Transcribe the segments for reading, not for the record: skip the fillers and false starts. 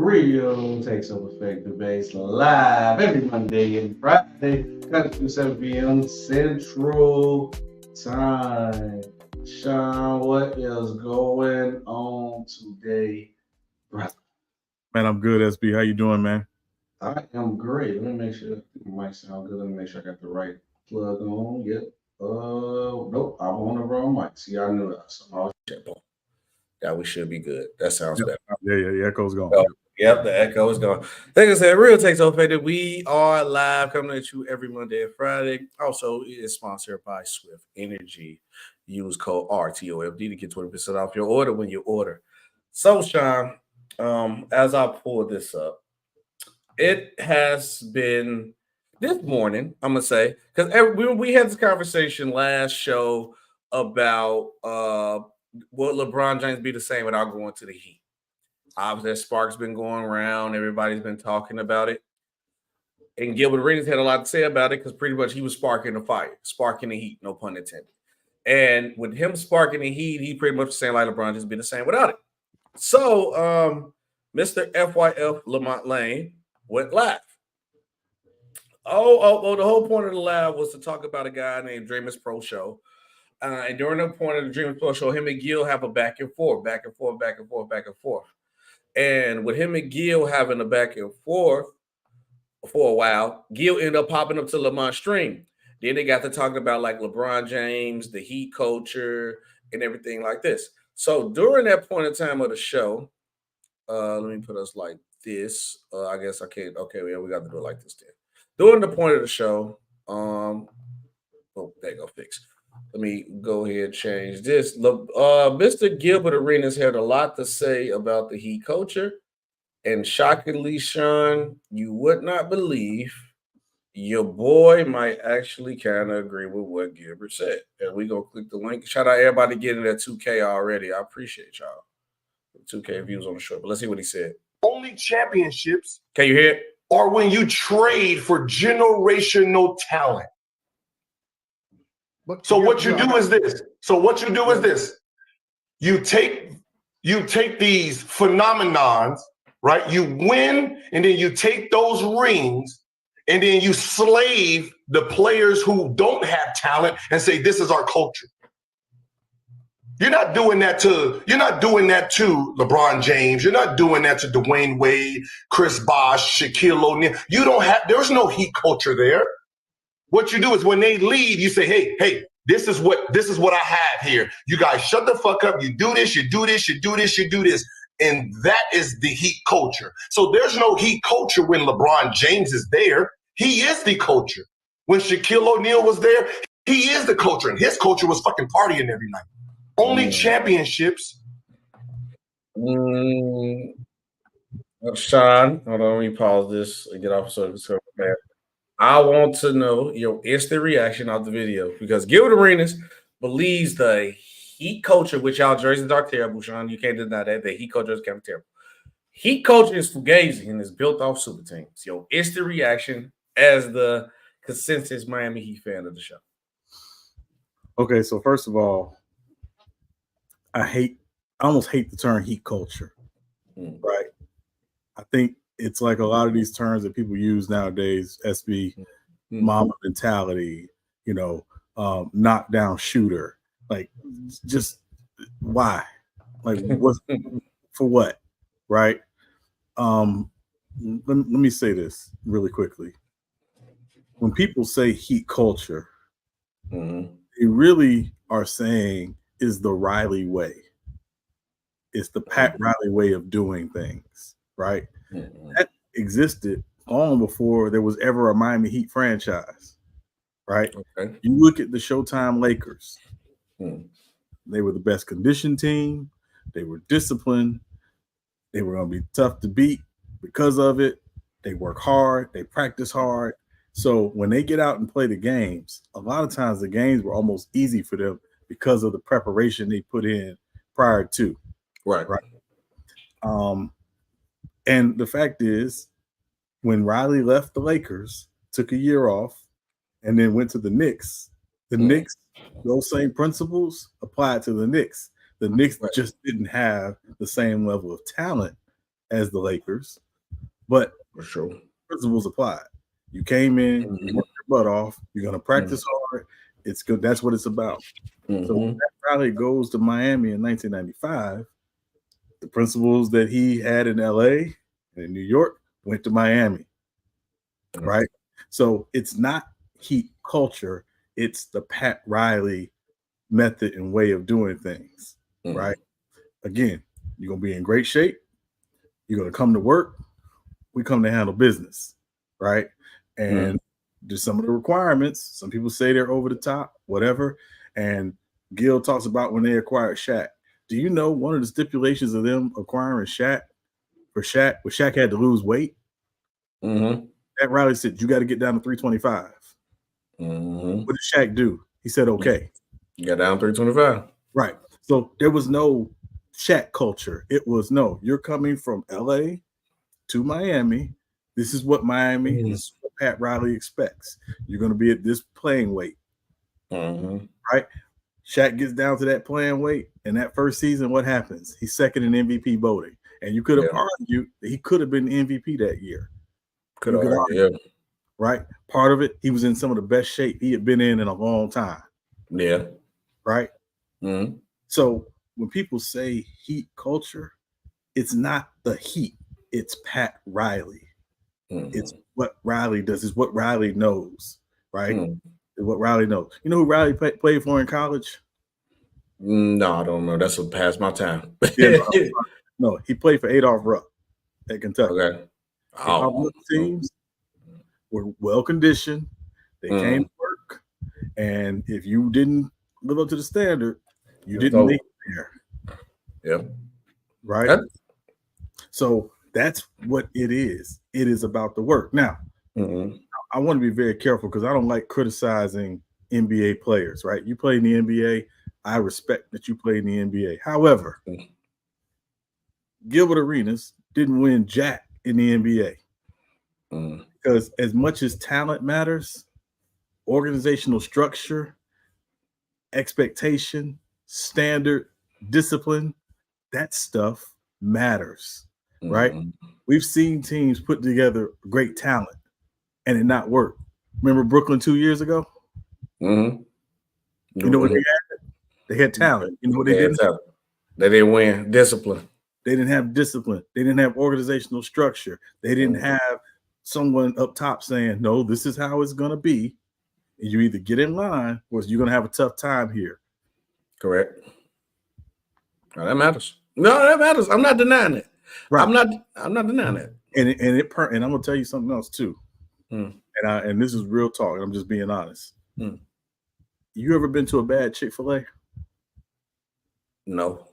Real takes over effect debates live every Monday and Friday, cut to 7 p.m. Central Time. Sean, what is going on today, brother? Man, I'm good, SB. How you doing, man? I am great. Let me make sure it might sound good. Let me make sure I got the right plug on. Yep. Nope, I'm on the wrong mic. See, I knew that. Somehow. That we should be good. That sounds better. Yeah, the echo's gone. Yep, the echo is gone. Like I said, Real Takes Over. We are live coming at you every Monday and Friday. Also, it is sponsored by Swift Energy. Use code RTOFD to get 20% off your order when you order. So, Sean, as I pull this up, it has been this morning, I'm going to say, because we had this conversation last show about will LeBron James be the same without going to the Heat? Obviously, that spark's been going around. Everybody's been talking about it. And Gilbert Arenas had a lot to say about it because pretty much he was sparking the fire, sparking the heat, no pun intended. And with him sparking the heat, he pretty much saying like LeBron just be the same without it. So, Mr. FYF Lamont Lane went live. The whole point of the live was to talk about a guy named Dreamers Pro Show. And during the point of the Dreamers Pro Show, him and Gil have a back and forth. And with him and Gil having a back and forth for a while, Gil ended up popping up to Lamont's stream. Then they got to talking about like LeBron James, the Heat culture, and everything like this. So during that point in time of the show, let me put us like this. I guess I can't. Okay, yeah, we got to do it like this then. During the point of the show, there you go, fix. Let me go ahead and change this. Mr. Gilbert Arenas had a lot to say about the Heat culture. And shockingly, Sean, you would not believe your boy might actually kind of agree with what Gilbert said. And we're going to click the link. Shout out everybody getting that 2K already. I appreciate y'all. 2K views on the show. But let's see what he said. Only championships. Can you hear it? Are when you trade for generational talent. So what you do is this. You take these phenomenons, right? You win, and then you take those rings, and then you slave the players who don't have talent and say, this is our culture. You're not doing that to LeBron James. You're not doing that to Dwayne Wade, Chris Bosh, Shaquille O'Neal. There's no Heat culture there. What you do is when they leave, you say, hey, this is what I have here. You guys shut the fuck up. You do this, you do this, you do this, you do this. And that is the Heat culture. So there's no Heat culture when LeBron James is there. He is the culture. When Shaquille O'Neal was there, he is the culture. And his culture was fucking partying every night. Only championships. Sean, hold on, let me pause this and get off so bad. I want to know your instant reaction of the video because Gilbert Arenas believes the Heat culture, which y'all jerseys are terrible, Sean. You can't deny that. The Heat culture is kind of terrible. Heat culture is fugazi and is built off super teams. Your instant reaction as the consensus Miami Heat fan of the show. Okay, so first of all, I almost hate the term Heat culture, right? I think it's like a lot of these terms that people use nowadays, SB, mama mentality, knockdown shooter. Like, just why? Like, what for what? Right? Let me say this really quickly. When people say Heat culture, they really are saying is the Riley way. It's the Pat Riley way of doing things, right? That existed long before there was ever a Miami Heat franchise, right? Okay. You look at the Showtime Lakers. They were the best conditioned team. They were disciplined. They were going to be tough to beat because of it. They work hard. They practice hard. So when they get out and play the games, a lot of times the games were almost easy for them because of the preparation they put in prior to. Right. And the fact is, when Riley left the Lakers, took a year off, and then went to the Knicks, those same principles applied to the Knicks. The Knicks just didn't have the same level of talent as the Lakers, but For sure. principles applied. You came in, you worked your butt off. You're gonna practice hard. It's good. That's what it's about. So when Pat Riley goes to Miami in 1995, the principles that he had in LA and in New York went to Miami, right? So it's not Heat culture; it's the Pat Riley method and way of doing things, right? Again, you're gonna be in great shape. You're gonna come to work. We come to handle business, right? And there's some of the requirements. Some people say they're over the top, whatever. And Gil talks about when they acquired Shaq. Do you know one of the stipulations of them acquiring Shaq where Shaq had to lose weight? Pat Riley said, you got to get down to 325. What did Shaq do? He said, okay. You got down 325. Right. So there was no Shaq culture. It was no, you're coming from LA to Miami. This is what Miami, this is what Pat Riley expects. You're going to be at this playing weight. Right? Shaq gets down to that playing weight, and that first season, what happens? He's second in MVP voting. And you could have argued that he could have been MVP that year. Could have argued, right? Part of it, he was in some of the best shape he had been in a long time. Yeah. Right? So when people say Heat culture, it's not the Heat. It's Pat Riley. It's what Riley does. It's what Riley knows, right? It's what Riley knows. You know who Riley played for in college? No, I don't know. That's what passed my time. No, he played for Adolph Rupp at Kentucky. Okay. All teams were well conditioned. They came to work, and if you didn't live up to the standard, you didn't make it there. Yep. Right. So that's what it is. It is about the work. Now, I want to be very careful because I don't like criticizing NBA players, right? You play in the NBA. I respect that you play in the NBA. However, Gilbert Arenas didn't win jack in the NBA because as much as talent matters, organizational structure, expectation, standard, discipline, that stuff matters, right? We've seen teams put together great talent and it not work. Remember Brooklyn 2 years ago? You know what they had? They had talent. You know what they didn't have? They didn't win. Discipline. They didn't have discipline. They didn't have organizational structure. They didn't have someone up top saying, no, this is how it's going to be. And you either get in line or you're going to have a tough time here. Correct. No, that matters. No, that matters. I'm not denying it. Right. I'm not denying that. And I'm going to tell you something else too. And this is real talk. I'm just being honest. You ever been to a bad Chick-fil-A? No.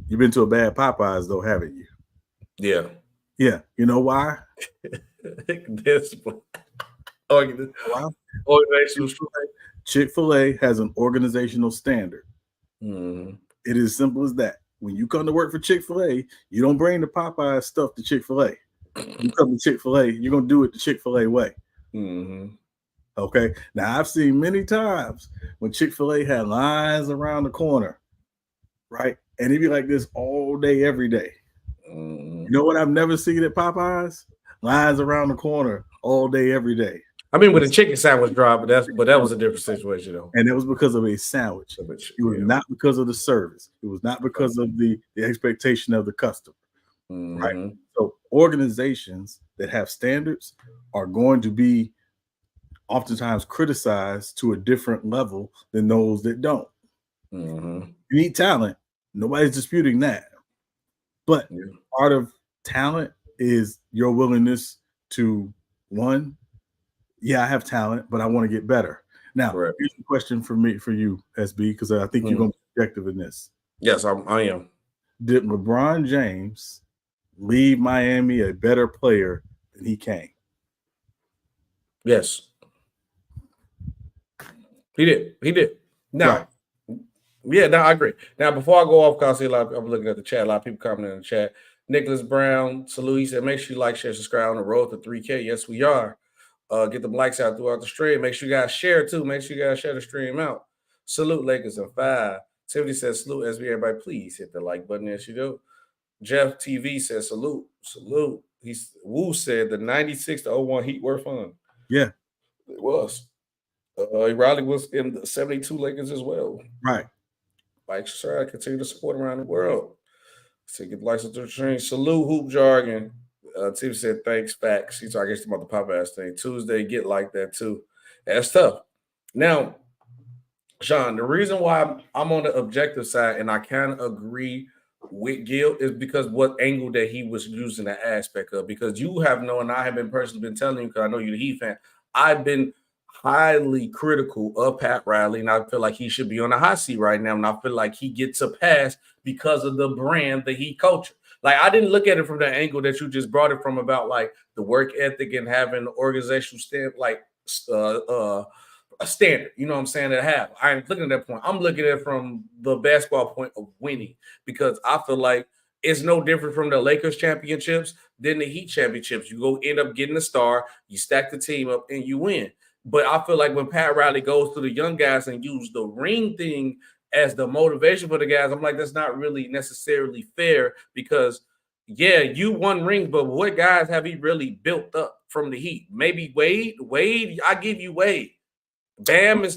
You've been to a bad Popeyes though, haven't you? Yeah. Yeah. You know why? Discipline. Chick-fil-A has an organizational standard. It is simple as that. When you come to work for Chick-fil-A, you don't bring the Popeyes stuff to Chick-fil-A. You come to Chick-fil-A, you're going to do it the Chick-fil-A way. Okay. Now, I've seen many times when Chick-fil-A had lines around the corner, right? And it'd be like this all day, every day. You know what I've never seen at Popeyes? Lines around the corner all day, every day. I mean, with a chicken sandwich drop, but that was a different situation, though. And it was because of a sandwich. It was not because of the service. It was not because of the expectation of the customer. Right. So organizations that have standards are going to be oftentimes criticized to a different level than those that don't. You need talent. Nobody's disputing that. But part of talent is your willingness to, one, I have talent, but I want to get better. Now, here's a question for you, SB, because I think you're going to be objective in this. Yes, I am. Did LeBron James leave Miami a better player than he came? Yes. He did. Now, I agree. Now, before I go off, because I see I'm looking at the chat, a lot of people commenting in the chat. Nicholas Brown, salute. He said, make sure you like, share, subscribe on the road to 3K. Yes, we are. Get them likes out throughout the stream. Make sure you guys share, too. Make sure you guys share the stream out. Salute Lakers in 5. Tiffany says, salute SB. Everybody, please hit the like button as you go. Jeff TV said, salute. Wu said the 96 to 01 Heat were fun. Yeah. It was. Riley was in the 72 Lakers as well. Right. Like Stroud continue to support around the world. So get license to train. Salute hoop jargon. Tim said thanks, facts. He's talking about the pop ass thing. Tuesday, get like that too. That's tough. Now, Sean, the reason why I'm on the objective side and I kind of agree with Gil is because what angle that he was using the aspect of. Because you have known, I have been personally been telling you, because I know you're the Heat fan, I've been highly critical of Pat Riley, and I feel like he should be on the hot seat right now, and I feel like he gets a pass because of the brand, the Heat culture. Like, I didn't look at it from the angle that you just brought it from about, like, the work ethic and having the organizational stamp, like, a standard, you know what I'm saying, that I have. I ain't looking at that point. I'm looking at it from the basketball point of winning, because I feel like it's no different from the Lakers championships than the Heat championships. You go end up getting a star, you stack the team up, and you win. But I feel like when Pat Riley goes to the young guys and use the ring thing as the motivation for the guys, I'm like, that's not really necessarily fair, because, yeah, you won rings, but what guys have he really built up from the Heat? Maybe Wade. I give you Wade. Bam is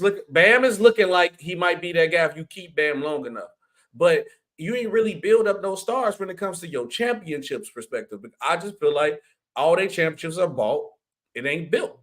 looking like he might be that guy if you keep Bam long enough. But you ain't really build up no stars when it comes to your championships perspective. But I just feel like all their championships are bought. It ain't built.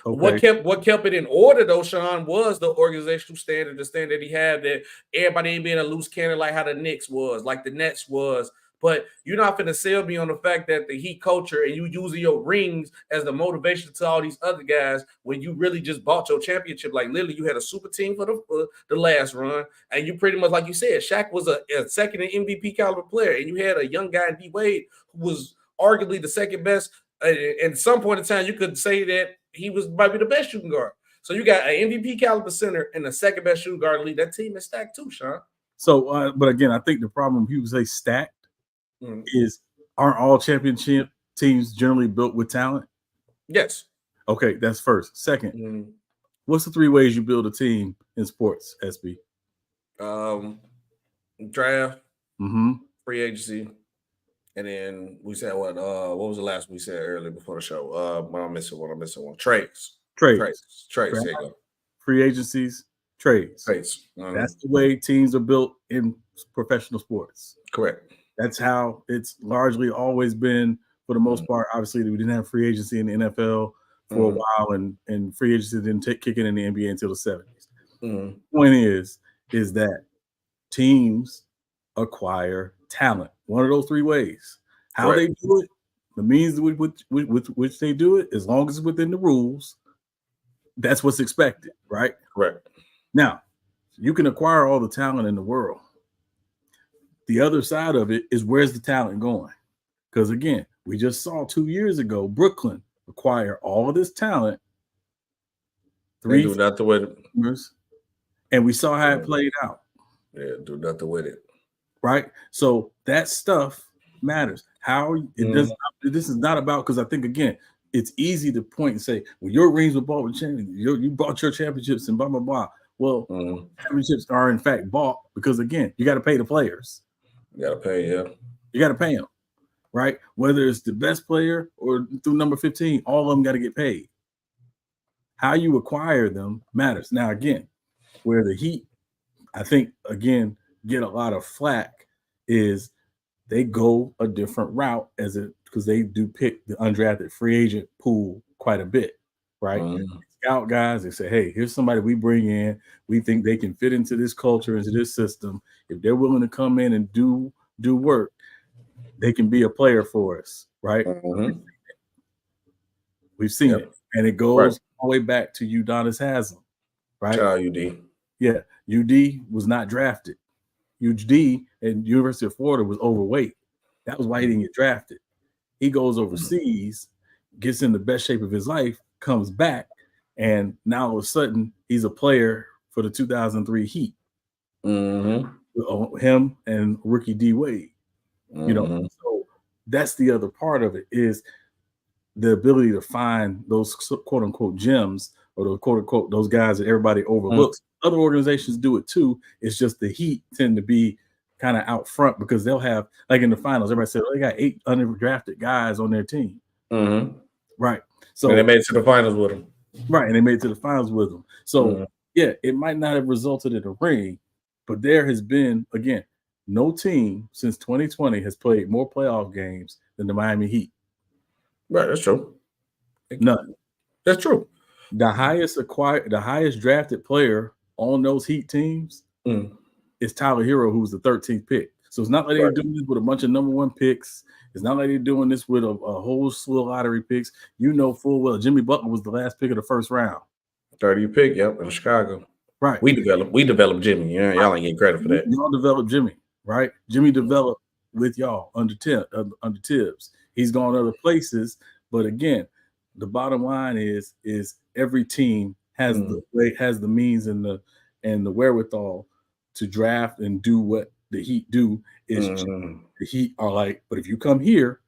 Okay. What kept it in order, though, Sean, was the organizational standard, the standard he had, that everybody ain't being a loose cannon like how the Knicks was, like the Nets was. But you're not going to sell me on the fact that the Heat culture and you using your rings as the motivation to all these other guys when you really just bought your championship. Like, literally, you had a super team for the last run, and you pretty much, like you said, Shaq was a second and MVP caliber player, and you had a young guy in D. Wade who was arguably the second best. At some point in time, you could say that he might be the best shooting guard. So you got an MVP caliber center and the second best shooting guard in the league. That team is stacked too, Sean. So, but again, I think the problem when people say stacked is, aren't all championship teams generally built with talent? Yes. Okay, that's first. Second, what's the 3 ways you build a team in sports, SB? Draft, free agency, and then we said what was the last we said earlier before the show? I'm missing one. Trades. There you go. Free agencies, trades. That's the way teams are built in professional sports. Correct. That's how it's largely always been for the most part. Obviously, we didn't have free agency in the NFL for a while, and free agency didn't kick in the NBA until the 70s. The point is that teams acquire talent. One of those 3 ways. How they do it, the means with which they do it, as long as it's within the rules, that's what's expected, right? Correct. Now, you can acquire all the talent in the world. The other side of it is, where's the talent going? Because, again, we just saw 2 years ago Brooklyn acquire all of this talent. 3 do nothing with it. And we saw how it played out. Yeah, do nothing with it. Right? So that stuff matters. This is not about, because I think, again, it's easy to point and say, well, your rings were bought with champions. You bought your championships and blah, blah, blah. Well, championships are, in fact, bought because, again, you got to pay the players. You got to pay, yeah. You got to pay them, right? Whether it's the best player or through number 15, all of them got to get paid. How you acquire them matters. Now, again, where the Heat, I think, again, get a lot of flack is they go a different route because they do pick the undrafted free agent pool quite a bit, right? Scout guys, they say, hey, here's somebody we bring in. We think they can fit into this culture, into this system. If they're willing to come in and do work, they can be a player for us, right? We've seen it. And it goes all the way back to Udonis Haslem, right? Shout out UD. Yeah, UD was not drafted. UD at University of Florida was overweight. That was why he didn't get drafted. He goes overseas, gets in the best shape of his life, comes back, and now all of a sudden he's a player for the 2003 Heat. Him and rookie D Wade. You know, so that's the other part of it, is the ability to find those quote unquote gems, or the quote unquote those guys that everybody overlooks. Other organizations do it too. It's just the Heat tend to be kind of out front because they'll have, like in the finals, everybody said, they got 8 undrafted guys on their team. Mm-hmm. Right. So and they made it to the finals with them. Right. And they made it to the finals with them. So, yeah, it might not have resulted in a ring, but there has been, again, no team since 2020 has played more playoff games than the Miami Heat. Right. That's true. None. That's true. The highest drafted player on those Heat teams is Tyler Hero, who's the 13th pick. So it's not like they're doing this with a bunch of number 1 picks. It's not like they're doing this with a whole slew of lottery picks. You know full well Jimmy Butler was the last pick of the first round. 30th pick, yep, in Chicago. Right. We developed Jimmy. Yeah, y'all ain't getting credit for that. Y'all developed Jimmy, right? Jimmy developed with y'all under Tibbs. He's gone other places, but again, the bottom line is every team has the means and the wherewithal to draft and do what the Heat do. Is the Heat are like, but if you come here,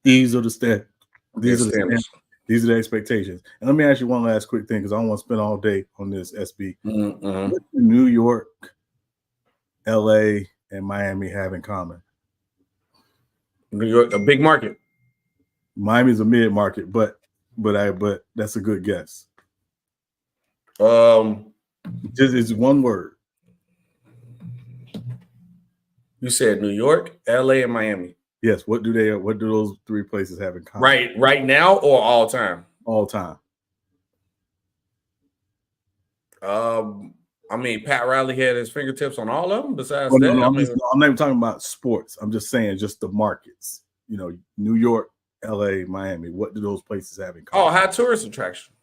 these are the standards. These are the expectations. And let me ask you one last quick thing because I don't want to spend all day on this, SB. What do New York, LA, and Miami have in common? New York, a big market. Miami's a mid market, but that's a good guess. Just it's one word. You said New York, LA, and Miami. Yes. What do those 3 places have in common? Right now or all time? All time. I mean, Pat Riley had his fingertips on all of them. Besides No, that, I'm not even talking about sports. I'm just saying, just the markets. You know, New York, LA, Miami. What do those places have in common? Oh, high tourist attraction.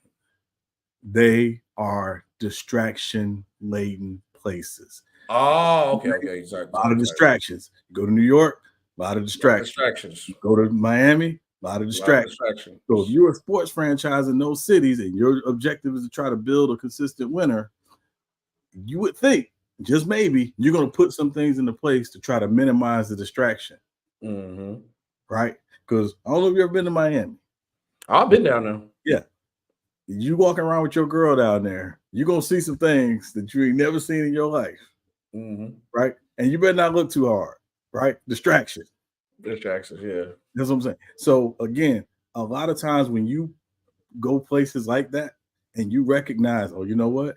They are distraction-laden places. Oh, okay. A lot of distractions. You go to New York, a lot of distractions. You go to Miami, a lot of distractions. So if you're a sports franchise in those cities and your objective is to try to build a consistent winner, you would think, just maybe, you're going to put some things into place to try to minimize the distraction. Right? Because I don't know if you've ever been to Miami. I've been down there. Yeah. You walking around with your girl down there, you're going to see some things that you ain't never seen in your life. Right? And you better not look too hard. Right? Distractions, yeah. That's what I'm saying. So again, a lot of times when you go places like that and you recognize, oh, you know what?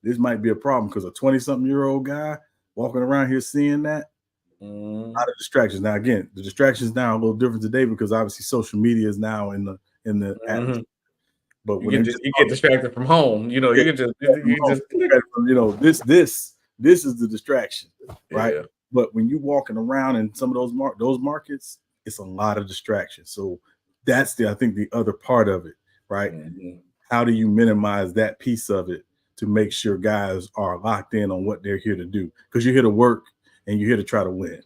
This might be a problem because a 20-something-year-old guy walking around here seeing that, a lot of distractions. Now, again, the distractions now are a little different today because obviously social media is now in the atmosphere. But when you get distracted from home, you know, you just this is the distraction, right? Yeah. But when you're walking around in some of those markets, it's a lot of distractions. So that's I think the other part of it, right? How do you minimize that piece of it to make sure guys are locked in on what they're here to do? Because you're here to work and you're here to try to win.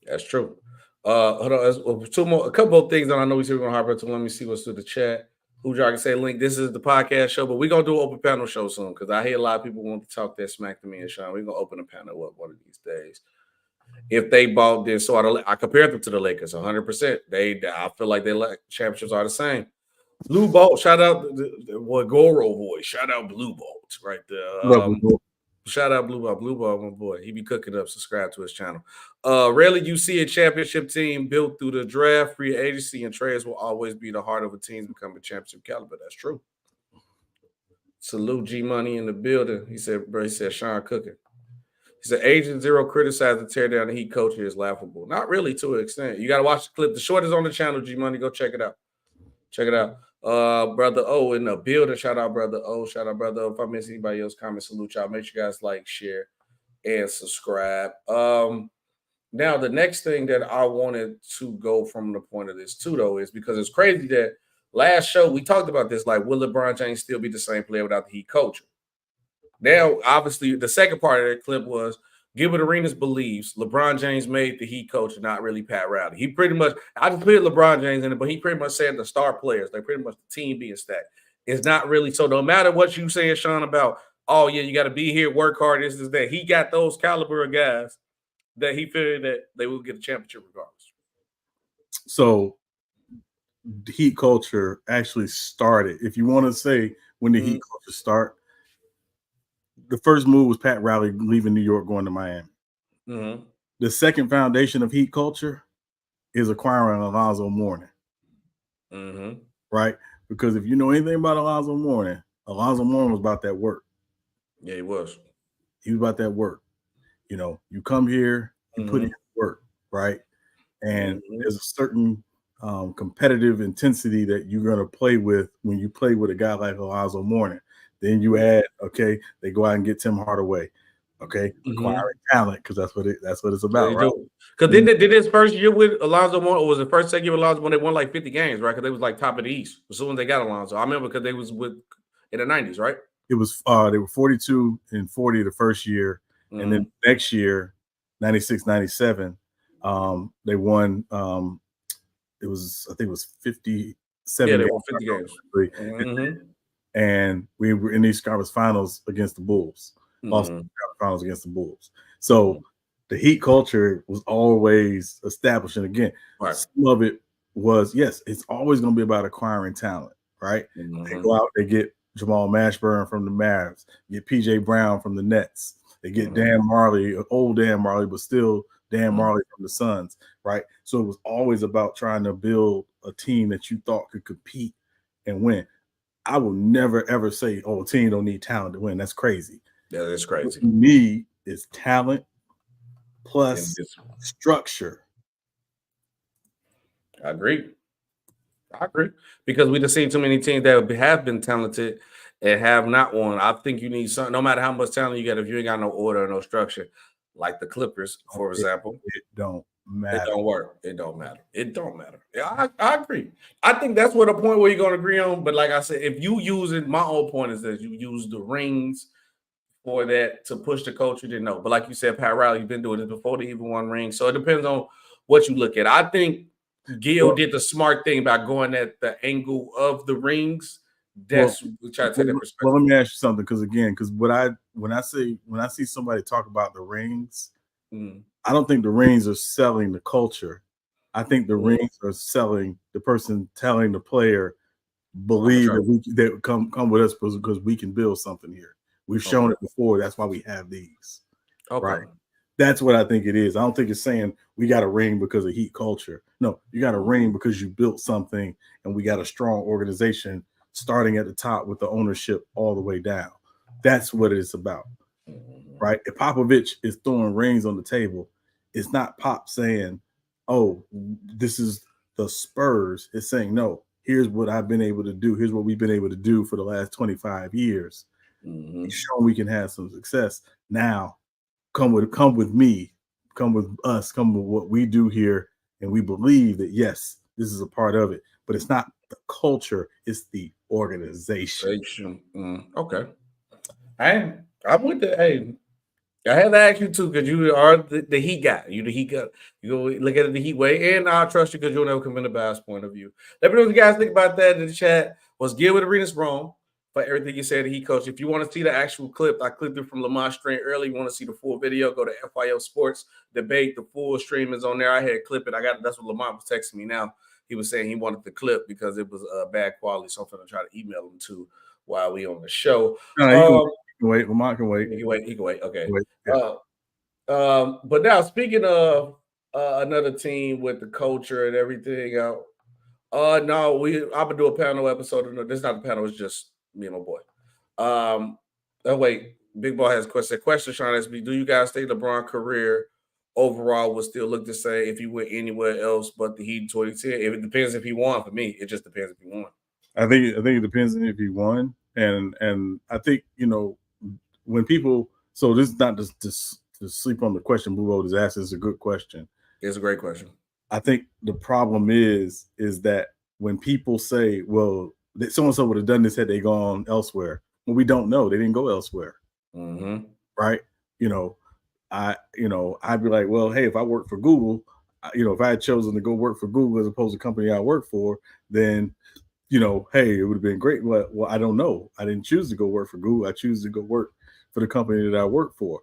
That's true. Hold on, a couple of things that I know we're going to hop into. Let me see what's through the chat. Who y'all can say link? This is the podcast show, but we're gonna do an open panel show soon because I hear a lot of people want to talk that smack to me and Sean. We're gonna open a panel up one of these days. If they bought this, so I compared them to the Lakers 100%. I feel like championships are the same. Blue Bolt, shout out the Goro voice. Shout out Blue Bolt right there. Shout out Blue Bolt. Blue Bolt, my boy. He be cooking up. Subscribe to his channel. Rarely you see a championship team built through the draft, free agency, and trades will always be the heart of a team's becoming championship caliber. That's true. Salute G Money in the building. He said Sean cooking. He said Agent Zero criticized the tear down the Heat coach here is laughable. Not really to an extent. You got to watch the clip. The short is on the channel, G Money. Go check it out. Brother O in the building. Shout out Brother O. Shout out Brother O. If I miss anybody else, comment, salute y'all. Make sure you guys like, share, and subscribe. Now the next thing that I wanted to go from the point of this too, though, is because it's crazy that last show we talked about this. Like, will LeBron James still be the same player without the Heat coaching? Now, obviously, the second part of that clip was Gilbert Arenas believes LeBron James made the Heat coach and not really Pat Riley. He pretty much, I just put LeBron James in it, but he pretty much said the star players, like pretty much the team being stacked. It's not really, so no matter what you say, Sean, about, oh, yeah, you got to be here, work hard, this is that. He got those caliber of guys that he figured that they will get a championship regardless. So the Heat culture actually started, if you want to say when the Heat culture start, the first move was Pat Riley leaving New York, going to Miami. Mm-hmm. The second foundation of Heat culture is acquiring Alonzo Mourning. Mm-hmm. Right? Because if you know anything about Alonzo Mourning was about that work. Yeah, he was. He was about that work. You know, you come here, you put in work, right? And there's a certain competitive intensity that you're going to play with when you play with a guy like Alonzo Mourning. Then you add, okay, they go out and get Tim Hardaway, okay, acquiring talent, because that's what it's about, right? Because did his first year with Alonzo Mourning, or was it first second year with Alonzo Mourning, they won like 50 games, right? Because they was like top of the East as soon as they got Alonzo. I remember because they was with in the 90s, right? It was they were 42 and 40 the first year, and then next year, 96, 97, they won. I think it was 57. Yeah, they won 50 games. And we were in these conference finals against the Bulls. Lost the finals against the Bulls. So the Heat culture was always established. And again, some of it was, yes, it's always going to be about acquiring talent, right? They go out, they get Jamal Mashburn from the Mavs, get PJ Brown from the Nets. They get Dan Marley, old Dan Marley, but still Dan Marley from the Suns, right? So it was always about trying to build a team that you thought could compete and win. I will never, ever say, oh, a team don't need talent to win. That's crazy. Yeah, that's crazy. What you need is talent plus structure. I agree. Because we just seen too many teams that have been talented and have not won. I think you need something, no matter how much talent you get, if you ain't got no order or no structure, like the Clippers, for example. It don't matter. It don't work. It don't matter. Yeah, I agree. I think that's what a point where you're going to agree on. But like I said, if you use it, my whole point is that you use the rings for that to push the culture, then no. But like you said, Pat Riley's been doing this before they even won rings. So it depends on what you look at. I think Gil did the smart thing by going at the angle of the rings. That's we try to take that perspective. Well, let me ask you something, because when I see somebody talk about the rings, I don't think the rings are selling the culture. I think the rings are selling the person telling the player, believe that come with us because we can build something here. We've shown it before. That's why we have these. Right. That's what I think it is. I don't think it's saying we got a ring because of Heat culture. No, you got a ring because you built something and we got a strong organization starting at the top with the ownership all the way down. That's what it's about. Right? If Popovich is throwing rings on the table, it's not Pop saying, oh, this is the Spurs. It's saying, no, here's what I've been able to do. Here's what we've been able to do for the last 25 years. Show we can have some success. Now, come with me, come with us, come with what we do here. And we believe that, yes, this is a part of it. But it's not the culture, it's the organization. Okay. I'm with the, hey, I had to ask you too, because you are the Heat guy. You the Heat guy. You go look at it the Heat way, and I trust you because you'll never come in a biased point of view. Let me know what you guys think about that in the chat. Was Gilbert Arenas wrong for everything you said to Heat coach? If you want to see the actual clip, I clipped it from Lamont Stream early. You want to see the full video, go to FYO Sports Debate. The full stream is on there. I had to clip it. that's what Lamont was texting me now. He was saying he wanted the clip because it was bad quality, so I'm going to try to email him too while we on the show. No, he can wait. Lamont can wait. He can wait. Okay. Yeah. But now speaking of another team with the culture and everything out. I'm gonna do a panel episode. No, this is not a panel, it's just me and my boy. Wait, Big Ball has a question, Sean SB. Do you guys think LeBron's career overall would still look the same if he went anywhere else but the Heat in 2010? It depends if he won. For me, it just depends if he won. I think it depends on if he won. And I think, when people, so this is not just to sleep on the question Blue Road is asking. It's a good question. It's a great question. I think the problem is that when people say, well, so-and-so would have done this had they gone elsewhere. Well, we don't know. They didn't go elsewhere. Right? I'd be like, well, hey, if I worked for Google, if I had chosen to go work for Google as opposed to the company I work for, then, hey, it would have been great. Well, I don't know. I didn't choose to go work for Google. I choose to go work for the company that I work for.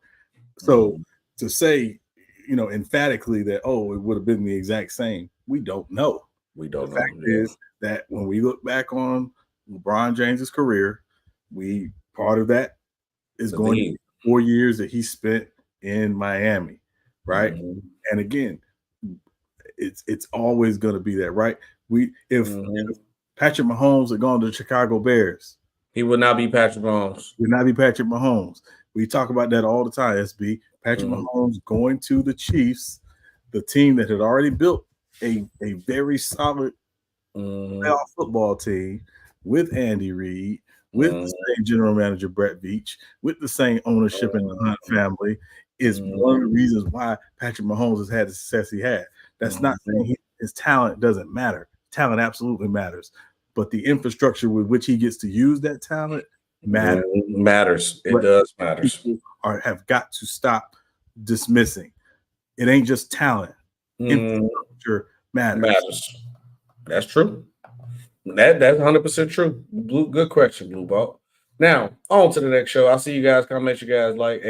So to say, emphatically that, oh, it would have been the exact same, we don't know. We don't know. The fact is that when we look back on LeBron James's career, part of that is going to be 4 years that he spent in Miami. right? Mm-hmm. And again, it's always going to be that, right? If Patrick Mahomes had gone to the Chicago Bears, he would not be Patrick Mahomes. Would not be Patrick Mahomes. We talk about that all the time, SB. Patrick Mahomes going to the Chiefs, the team that had already built a very solid playoff football team with Andy Reid, with the same general manager Brett Veach, with the same ownership in the Hunt family, is one of the reasons why Patrick Mahomes has had the success he had. That's not saying his talent doesn't matter. Talent absolutely matters. But the infrastructure with which he gets to use that talent matters. It does matter. People have got to stop dismissing. It ain't just talent. Infrastructure matters. That's true. That's 100% true. Good question, Blue Ball. Now, on to the next show. I see you guys comment. You guys like,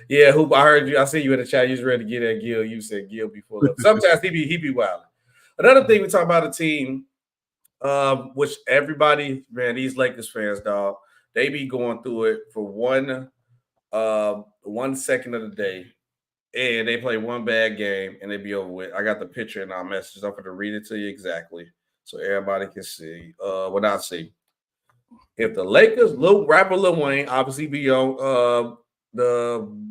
yeah, Hoop. I heard you. I see you in the chat. You was ready to get at Gil. You said Gil before. Sometimes he be wild. Another thing we talk about a team, which everybody, man, these Lakers fans, dog, they be going through it for 1 second of the day, and they play one bad game, and they be over with. I got the picture in our messages. I'm going to read it to you exactly so everybody can see what I see. If the Lakers, rapper Lil Wayne, obviously be on the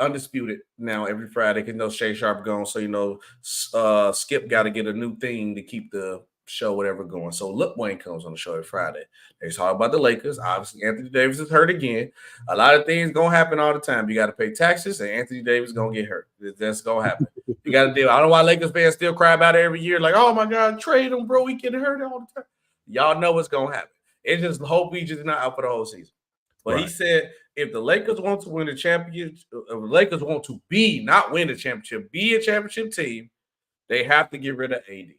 Undisputed now every Friday, because no Shay Sharp gone, so Skip got to get a new thing to keep the show whatever going. So Lil Wayne comes on the show every Friday. They talk about the Lakers. Obviously, Anthony Davis is hurt again. A lot of things gonna happen all the time. You got to pay taxes, and Anthony Davis is gonna get hurt. That's gonna happen. You got to deal. I don't know why Lakers fans still cry about it every year, like, oh my God, trade him, bro. He getting hurt all the time. Y'all know what's gonna happen. It's just hope he's just not out for the whole season. But He said if the Lakers want to win the championship, if the Lakers want to not win the championship, be a championship team, they have to get rid of AD.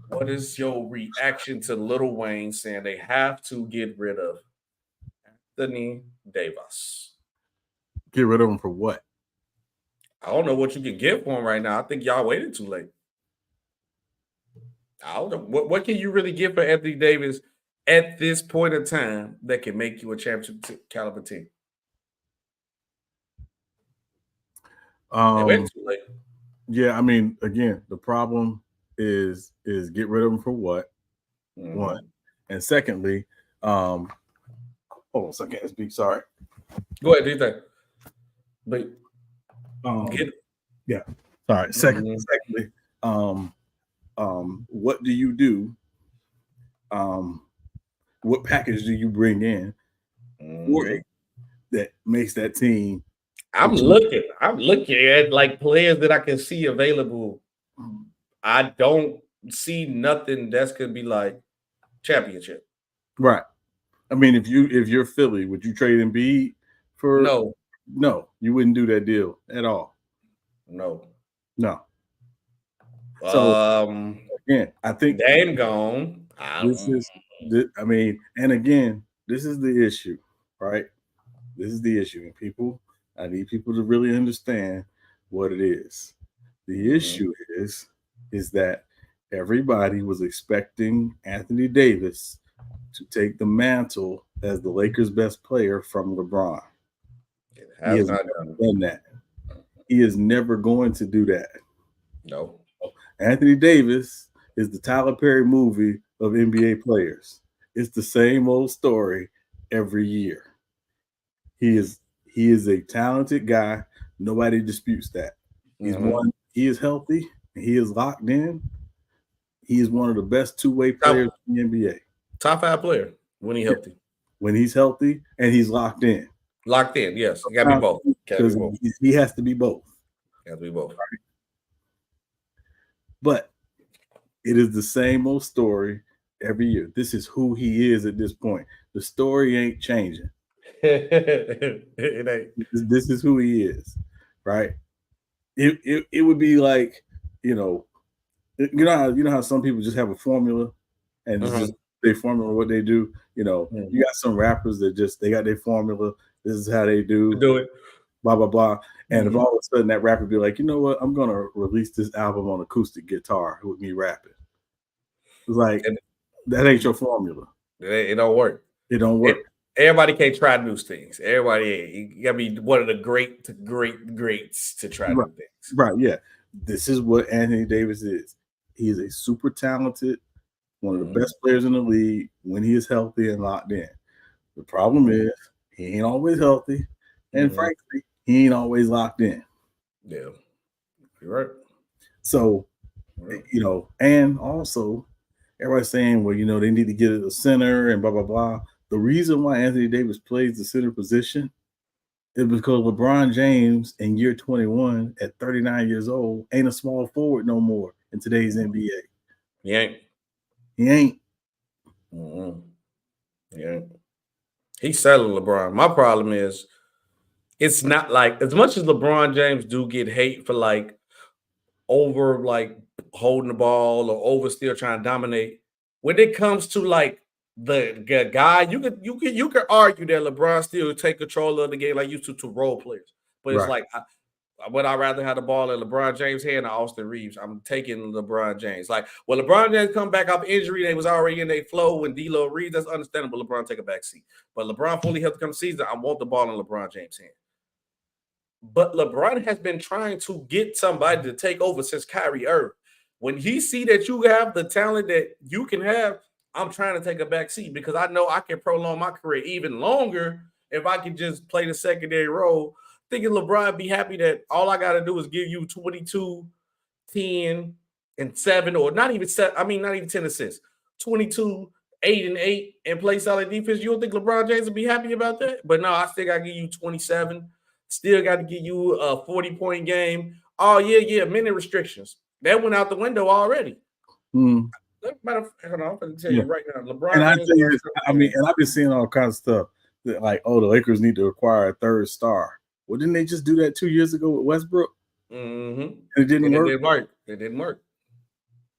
What is your reaction to Lil Wayne saying they have to get rid of Anthony Davis? Get rid of him for what? I don't know what you can get for him right now. I think y'all waited too late. I don't know. What can you really get for Anthony Davis at this point in time that can make you a championship caliber team? They waited too late. Yeah, I mean, again, the problem is get rid of them for what? One. And secondly, hold on a second, SB, sorry. Go ahead, do you think? But yeah. Sorry. Secondly, what do you do? What package do you bring in that makes that team? I'm looking at like players that I can see available. I don't see nothing that's gonna be like championship. Right. I mean, if you're Philly, would you trade Embiid for? No, you wouldn't do that deal at all. No. So again, I think Dame gone. And again, this is the issue, right? This is the issue, and I need people to really understand what it is. The issue is that everybody was expecting Anthony Davis to take the mantle as the Lakers' best player from LeBron. He has not done that. He is never going to do that. No. Anthony Davis is the Tyler Perry movie of NBA players. It's the same old story every year. He is a talented guy. Nobody disputes that. He is healthy. He is locked in. He is one of the best two-way players in the NBA. Top 5 player when he's healthy. When he's healthy and he's locked in. Locked in, yes. You got to be both. Because he has to be both. Got to be both. Right? But it is the same old story every year. This is who he is at this point. The story ain't changing. It ain't. This is who he is, right? It would be like, you know how some people just have a formula and it's just their formula what they do. You got some rappers that they got their formula. This is how they do it. Blah blah blah. And if all of a sudden that rapper be like, you know what, I'm gonna release this album on acoustic guitar with me rapping. It's like that ain't your formula. It don't work. It don't work. Everybody can't try new things. Everybody, you gotta be one of the greats to try new things. Right, yeah. This is what Anthony Davis is. He is a super talented, one of the best players in the league when he is healthy and locked in. The problem is he ain't always healthy, and frankly, he ain't always locked in. Yeah, you're right. So, and also everybody's saying, well, they need to get a center and blah, blah, blah. The reason why Anthony Davis plays the center position is because LeBron James in year 21 at 39 years old ain't a small forward no more in today's NBA. He ain't. Yeah. He's selling LeBron. My problem is it's not like as much as LeBron James do get hate for over holding the ball or over still trying to dominate. When it comes to the guy, you could argue that LeBron still take control of the game like used to role players. But it's would I rather have the ball in LeBron James' hand or Austin Reeves? I'm taking LeBron James. LeBron James come back off injury, they was already in their flow when D'Lo Reeves. That's understandable. LeBron take a back seat. But LeBron fully healthy come season, I want the ball in LeBron James' hand. But LeBron has been trying to get somebody to take over since Kyrie Irving. When he see that you have the talent that you can have, I'm trying to take a back seat because I know I can prolong my career even longer if I can just play the secondary role. Thinking LeBron be happy that all I got to do is give you 22, 10, and 7, or not even 10 assists, 22, 8, and 8, and play solid defense. You don't think LeBron James would be happy about that? But no, I still got to give you 27. Still got to give you a 40-point game. Oh, yeah, minute restrictions. That went out the window already. Mm. Matter of fact, I'm going to tell you right now, LeBron. And I tell you this, and I've been seeing all kinds of stuff that the Lakers need to acquire a third star. Well, didn't they just do that 2 years ago with Westbrook? And it didn't work. It didn't work.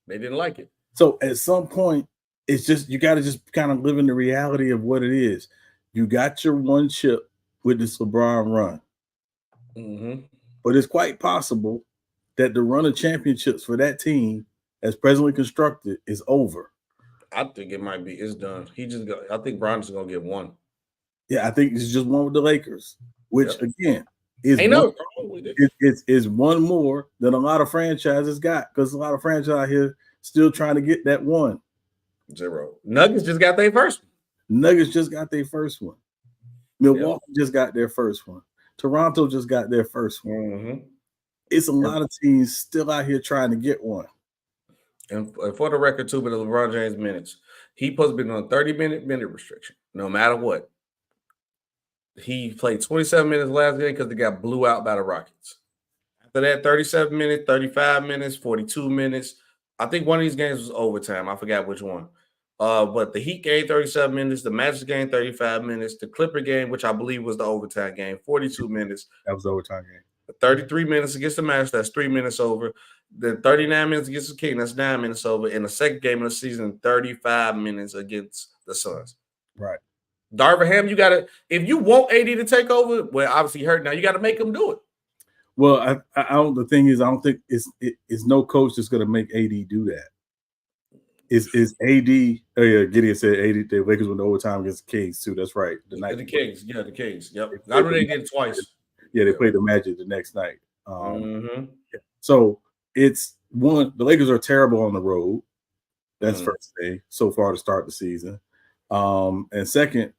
They didn't like it. So at some point, it's just you got to just kind of live in the reality of what it is. You got your one chip with this LeBron run. But it's quite possible that the run of championships for that team, as presently constructed, is over. I think it might be. It's done. I think Bron's going to get one. Yeah, I think it's just one with the Lakers, which again is it's one more than a lot of franchises got because a lot of franchises out here still trying to get that one. 0. Nuggets just got their first one. Milwaukee just got their first one. Toronto just got their first one. It's a lot of teams still out here trying to get one. And for the record, too, with the LeBron James minutes, he supposed to be on a 30-minute restriction, no matter what. He played 27 minutes last game because they got blew out by the Rockets. After that, 37 minutes, 35 minutes, 42 minutes. I think one of these games was overtime. I forgot which one. But the Heat game, 37 minutes. The Magic game, 35 minutes. The Clipper game, which I believe was the overtime game, 42 minutes. That was the overtime game. 33 minutes against the Magic, that's 3 minutes over. Then 39 minutes against the King, that's 9 minutes over. In the second game of the season, 35 minutes against the Suns. Right. Darvin Ham, you got to – if you want AD to take over, well, obviously hurt now. You got to make him do it. Well, I don't. The thing is, I don't think it's no coach that's going to make AD do that. Is AD? Oh yeah, Gideon said AD. The Lakers went to overtime against the Kings too. That's right. The Kings. Yep. I know they did it twice. Yeah, they played the Magic the next night. So it's one. The Lakers are terrible on the road. That's first thing so far to start the season. And second,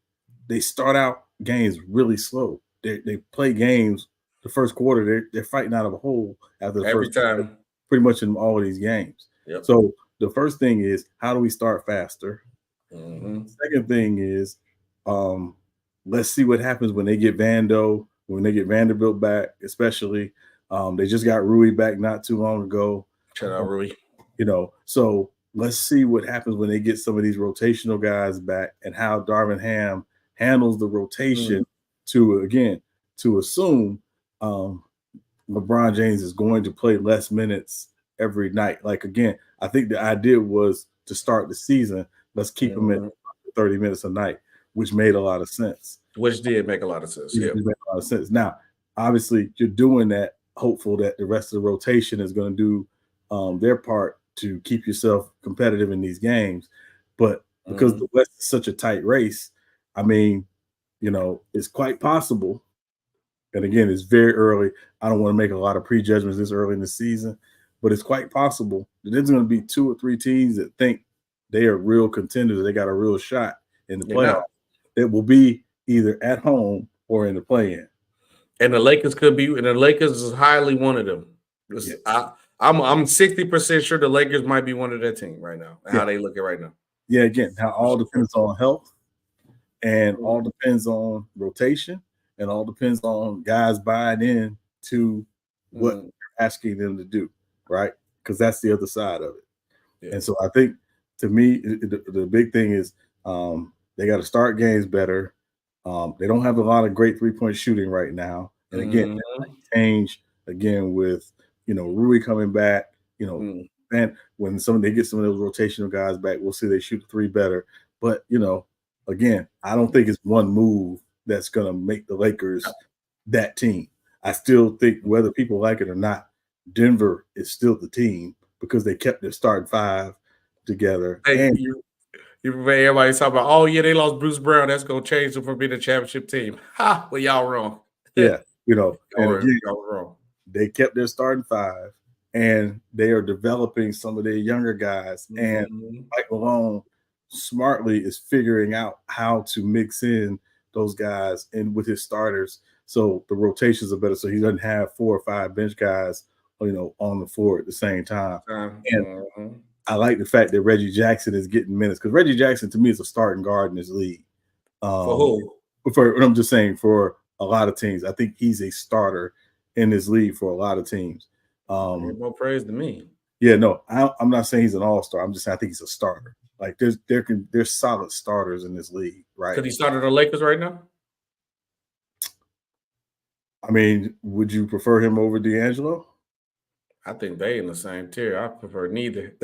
they start out games really slow. They play games. The first quarter, they're fighting out of a hole after the first time, pretty much in all of these games. Yep. So the first thing is, how do we start faster? Second thing is, let's see what happens when they get when they get Vanderbilt back, especially. They just got Rui back not too long ago. Shout out Rui. So let's see what happens when they get some of these rotational guys back and how Darvin Ham handles the rotation to assume LeBron James is going to play less minutes every night. I think the idea was to start the season, let's keep him at 30 minutes a night, which made a lot of sense. Which did make a lot of sense. Yeah, it made a lot of sense. Now, obviously, you're doing that, hopeful that the rest of the rotation is going to do their part to keep yourself competitive in these games. But because the West is such a tight race, I mean, it's quite possible. And again, it's very early. I don't want to make a lot of prejudgments this early in the season, but it's quite possible that there's going to be 2 or 3 teams that think they are real contenders. They got a real shot in the playoffs. That will be either at home or in the play-in. And the Lakers could be, and the Lakers is highly one of them. Yeah. I'm 60% sure the Lakers might be one of their team right now. How they look at right now. Yeah, again, how all depends on health, and all depends on rotation, and all depends on guys buying in to what you're asking them to do, right? Because that's the other side of it. Yeah. And so I think, to me, the big thing is they got to start games better. They don't have a lot of great 3-point shooting right now. And again, change again with, Rui coming back, and when they get some of those rotational guys back, we'll see they shoot the 3 better. But, again, I don't think it's one move that's going to make the Lakers that team. I still think, whether people like it or not, Denver is still the team because they kept their starting 5 together. Hey, and everybody's talking about, oh, yeah, they lost Bruce Brown. That's going to change them from being a championship team. Ha! Well, y'all wrong. Yeah, y'all wrong. They kept their starting 5, and they are developing some of their younger guys. And Mike Malone smartly is figuring out how to mix in those guys and with his starters, so the rotations are better. So he doesn't have 4 or 5 bench guys, on the floor at the same time. And I like the fact that Reggie Jackson is getting minutes, because Reggie Jackson, to me, is a starting guard in this league. For who? I'm just saying, for a lot of teams. I think he's a starter in this league for a lot of teams. More praise to me. Yeah, no, I'm not saying he's an all-star. I'm just saying I think he's a starter. Like, there's solid starters in this league, right? Could he start at the Lakers right now? I mean, would you prefer him over D'Angelo? I think they in the same tier. I prefer neither.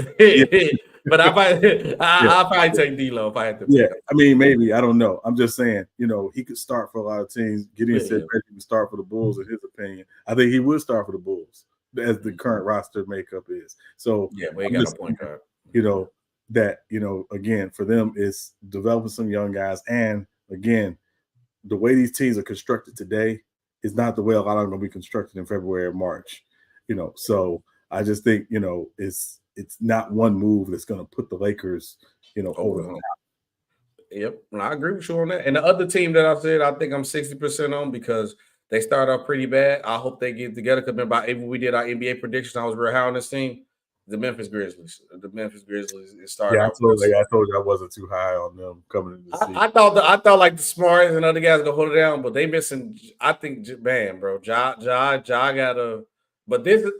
But I'll probably take D'Lo if I had to. Yeah, I mean, maybe. I don't know. I'm just saying, he could start for a lot of teams. Gideon said he would start for the Bulls, in his opinion. I think he would start for the Bulls, as the current roster makeup is. So, yeah, we got a point guard. That, again, for them, is developing some young guys. And, again, the way these teams are constructed today is not the way a lot of them are going to be constructed in February or March. So I just think, it's not one move that's going to put the Lakers, over the top. Yep, I agree with you on that. And the other team that I said, I think I'm 60% on, because they start off pretty bad. I hope they get together, because remember, even we did our NBA predictions, I was real high on this team. The Memphis Grizzlies. It started. Yeah, I told you I wasn't too high on them coming into the season. I thought like the Smarts and other guys gonna hold it down, but they missing. I think, man, bro, Ja gotta. But this is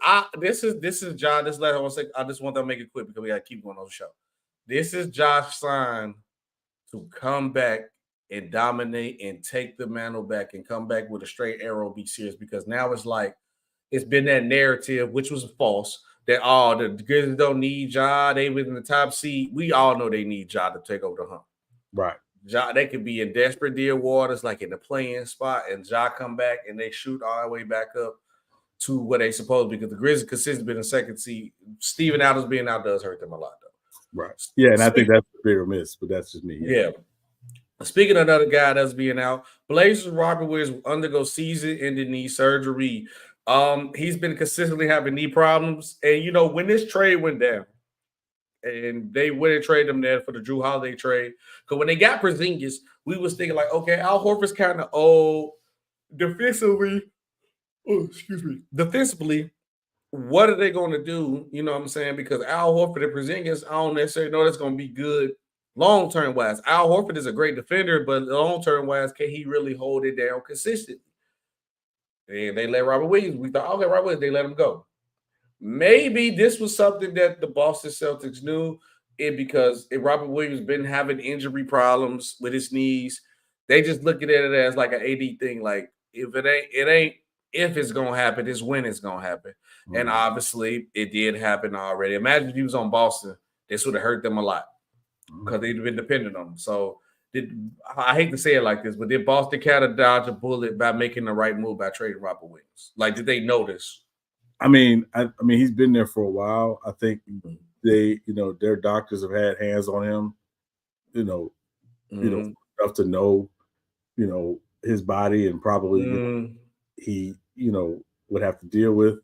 Ja. This last I want to say. I just want to make it quick because we gotta keep going on the show. This is Josh sign to come back and dominate and take the mantle back and come back with a straight arrow, be serious, because now it's like it's been that narrative, which was false, that the Grizzlies don't need Ja. They was in the top seed. We all know they need Ja to take over the hump. Right. Ja, they could be in desperate deal waters, like in the play-in spot, and Ja come back and they shoot all the way back up to what they supposed to, because the Grizzlies consistently been in second seed. Steven Adams being out does hurt them a lot, though. Right. Yeah, and I think that's a bigger miss, but that's just me. Yeah. Speaking of another guy that's being out, Blazers Robert Williams undergo season-ending knee surgery. He's been consistently having knee problems. And, when this trade went down, and they went and traded him there for the Drew Holiday trade, because when they got Porzingis, we was thinking like, okay, Al Horford's kind of old. Defensively, what are they going to do? You know what I'm saying? Because Al Horford and Porzingis, I don't necessarily know that's going to be good long-term wise. Al Horford is a great defender, but long-term wise, can he really hold it down consistently? And they let Robert Williams. We thought, okay, Robert Williams, they let him go. Maybe this was something that the Boston Celtics knew, because Robert Williams been having injury problems with his knees. They just looking at it as like an AD thing. Like, if it ain't if it's gonna happen, it's when it's gonna happen. Mm-hmm. And obviously, it did happen already. Imagine if he was on Boston, this would have hurt them a lot, because they'd been dependent on him. So, I hate to say it like this, but did Boston kind of dodge a bullet by making the right move by trading Robert Williams? Like, did they notice? I mean, he's been there for a while. I think they, their doctors have had hands on him, enough to know his body and probably he would have to deal with.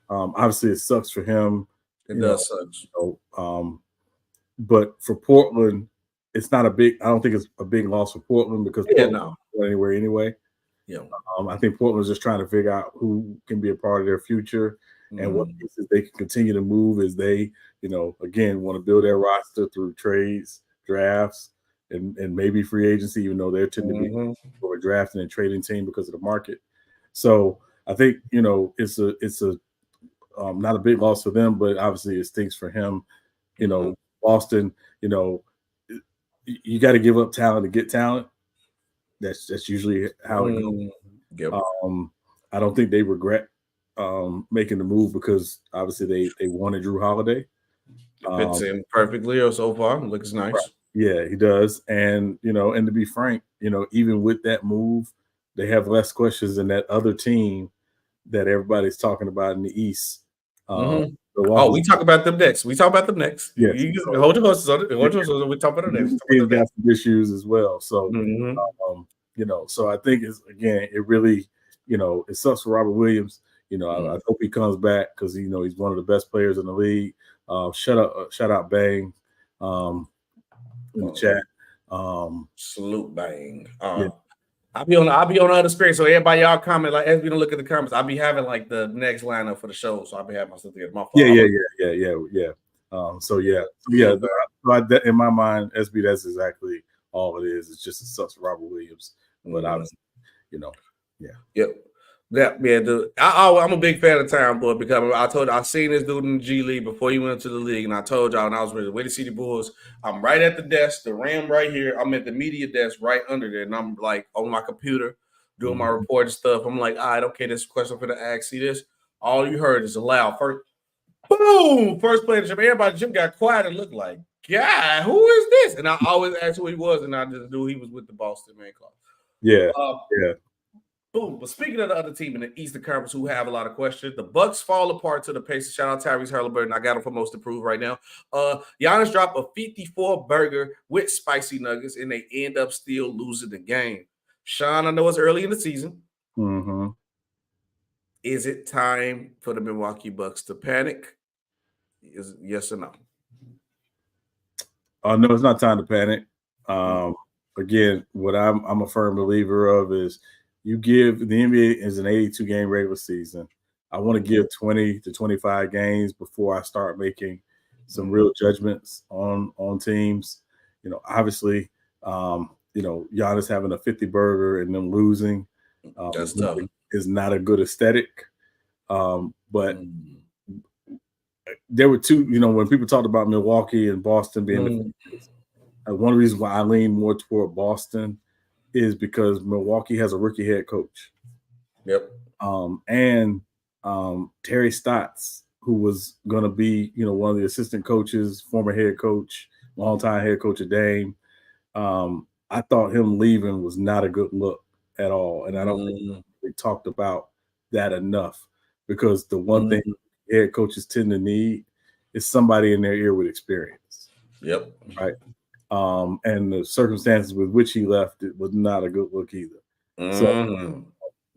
Obviously, it sucks for him. It does suck. But for Portland, it's not a big. I don't think it's a big loss for Portland because Portland no. Not anywhere anyway. Yeah. I think Portland's just trying to figure out who can be a part of their future and what pieces they can continue to move as they, again, want to build their roster through trades, drafts, and maybe free agency, even though they're tend to be for a drafting and trading team because of the market. So I think it's a not a big loss for them, but obviously it stinks for him. Boston, you got to give up talent to get talent. That's usually how it goes. Yep. I don't think they regret making the move because obviously they wanted Drew Holiday. Fits in perfectly so far. Looks nice. Right. Yeah, he does. And and to be frank, even with that move, they have less questions than that other team that everybody's talking about in the East. We talk about them next. Yes. Hold your horses on it. We talk about them next. He's got some issues as well. So, so I think it really, it sucks for Robert Williams. I hope he comes back because he's one of the best players in the league. Shout out Bang in the chat. Salute Bang. Yeah. I'll be on the other screen. So everybody, y'all comment as we don't look at the comments. I'll be having like the next lineup for the show. So I'll be having my stuff together. Yeah. So in my mind, SB, that's exactly all it is. It's just it sucks for Robert Williams, but obviously, Yep. I'm a big fan of Town Boy because I told you I seen this dude in the G League before he went to the league, and I told y'all when I was ready to wait to see the Bulls. I'm right at the desk, the RAM right here. I'm at the media desk right under there, and I'm like on my computer doing my report and stuff. I'm like, all right, okay, this question for the ask. See this? All you heard is a loud first, boom, first play of the gym. Everybody in the gym got quiet and looked like, God, who is this? And I always asked who he was, and I just knew he was with the Boston Man Club. Yeah. Boom. But speaking of the other team in the Eastern Conference who have a lot of questions, the Bucks fall apart to the Pacers. Shout out Tyrese Halliburton. I got him for most improved right now. Giannis dropped a 54 burger with spicy nuggets, and they end up still losing the game. Sean, I know it's early in the season. Is it time for the Milwaukee Bucks to panic? Yes or no? No, it's not time to panic. Again, what I'm a firm believer of is you give the NBA is an 82 game regular season. I want to give 20 to 25 games before I start making some real judgments on teams. Obviously, Giannis having a 50 burger and them losing that's tough. Is not a good aesthetic. But there were two, when people talked about Milwaukee and Boston being one reason why I lean more toward Boston is because Milwaukee has a rookie head coach. Yep. And Terry Stotts, who was going to be, one of the assistant coaches, former head coach, longtime head coach of Dame. I thought him leaving was not a good look at all. And I don't think we talked about that enough because the one thing head coaches tend to need is somebody in their ear with experience. Yep. Right. And the circumstances with which he left, it was not a good look either. So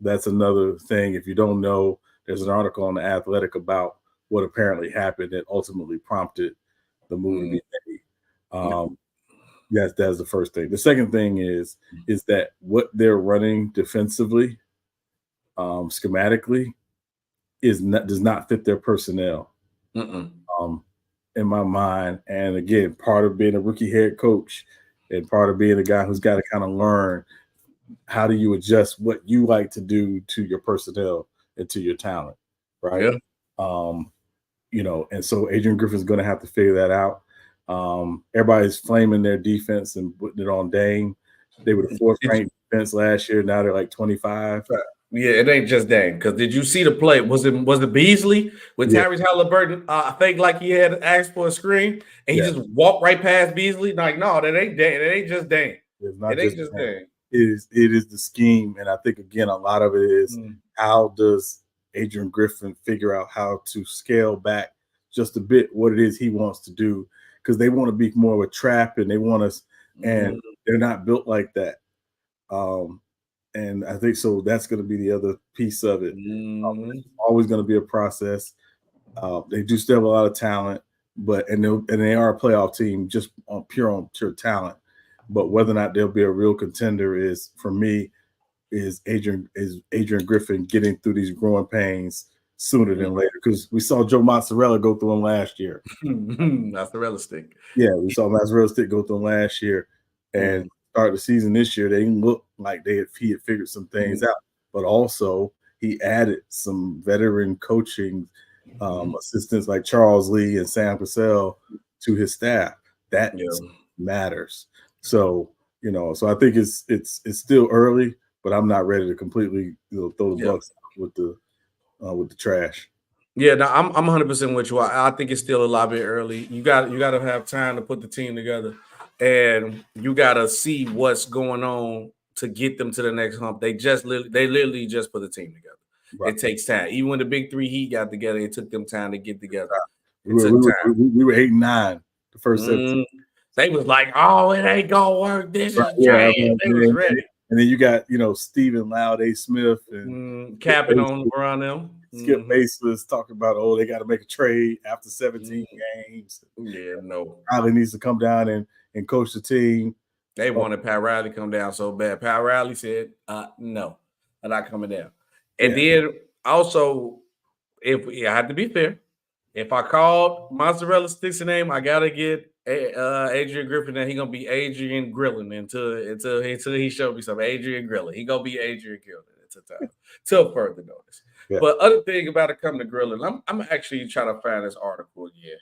that's another thing. If you don't know, there's an article on The Athletic about what apparently happened that ultimately prompted the move to be made. Yes, that's the first thing. The second thing is that what they're running defensively, schematically, does not fit their personnel. In my mind. And again, part of being a rookie head coach and part of being a guy who's got to kind of learn how do you adjust what you like to do to your personnel and to your talent, right? Yeah. And so Adrian Griffin's going to have to figure that out. Everybody's flaming their defense and putting it on Dame. They were the fourth ranked defense last year. Now they're like 25. Yeah, it ain't just Dame. Because did you see the play? Was it Beasley with Tyrese Halliburton? I think like he had asked for a screen and he just walked right past Beasley. Like, no, that ain't Dame. It ain't just Dame. It ain't just Dame. It is the scheme, and I think again a lot of it is how does Adrian Griffin figure out how to scale back just a bit what it is he wants to do because they want to be more of a trap and they want us, and they're not built like that. And I think so. That's going to be the other piece of it. It's always going to be a process. They do still have a lot of talent, but and they are a playoff team just on pure talent. But whether or not they'll be a real contender is, for me, is Adrian Griffin getting through these growing pains sooner than later, because we saw Joe Mozzarella go through them last year. Mozzarella stick. Yeah, we saw Mozzarella stick go through them last year, and start the season this year. They didn't look like he had figured some things out, but also he added some veteran coaching assistants like Charles Lee and Sam Cassell to his staff. That matters. So so I think it's still early, but I'm not ready to completely throw the Bucks with the trash. Yeah, no, I'm 100% with you. I think it's still a lot bit early. You got to have time to put the team together, and you got to see what's going on to get them to the next hump. They literally just put the team together. Right. It takes time. Even when the big three Heat got together, it took them time to get together. We were 8-9 the first 17. They was like, "Oh, it ain't gonna work. This is trash." They was ready. And then you got Stephen Loud, A. Smith, and capping on around them. Skip Baseless talking about, they got to make a trade after 17 games. Yeah, no. Riley needs to come down and coach the team. They wanted Pat Riley to come down so bad. Pat Riley said, "No, I'm not coming down." And then also, I have to be fair, if I called Mozzarella Sticks' name, I gotta get Adrian Griffin, and he gonna be Adrian Grilling until he showed me something. Adrian Grilling, he gonna be Adrian Grilling till further notice. Yeah. But other thing about it coming to Grilling, I'm actually trying to find this article again.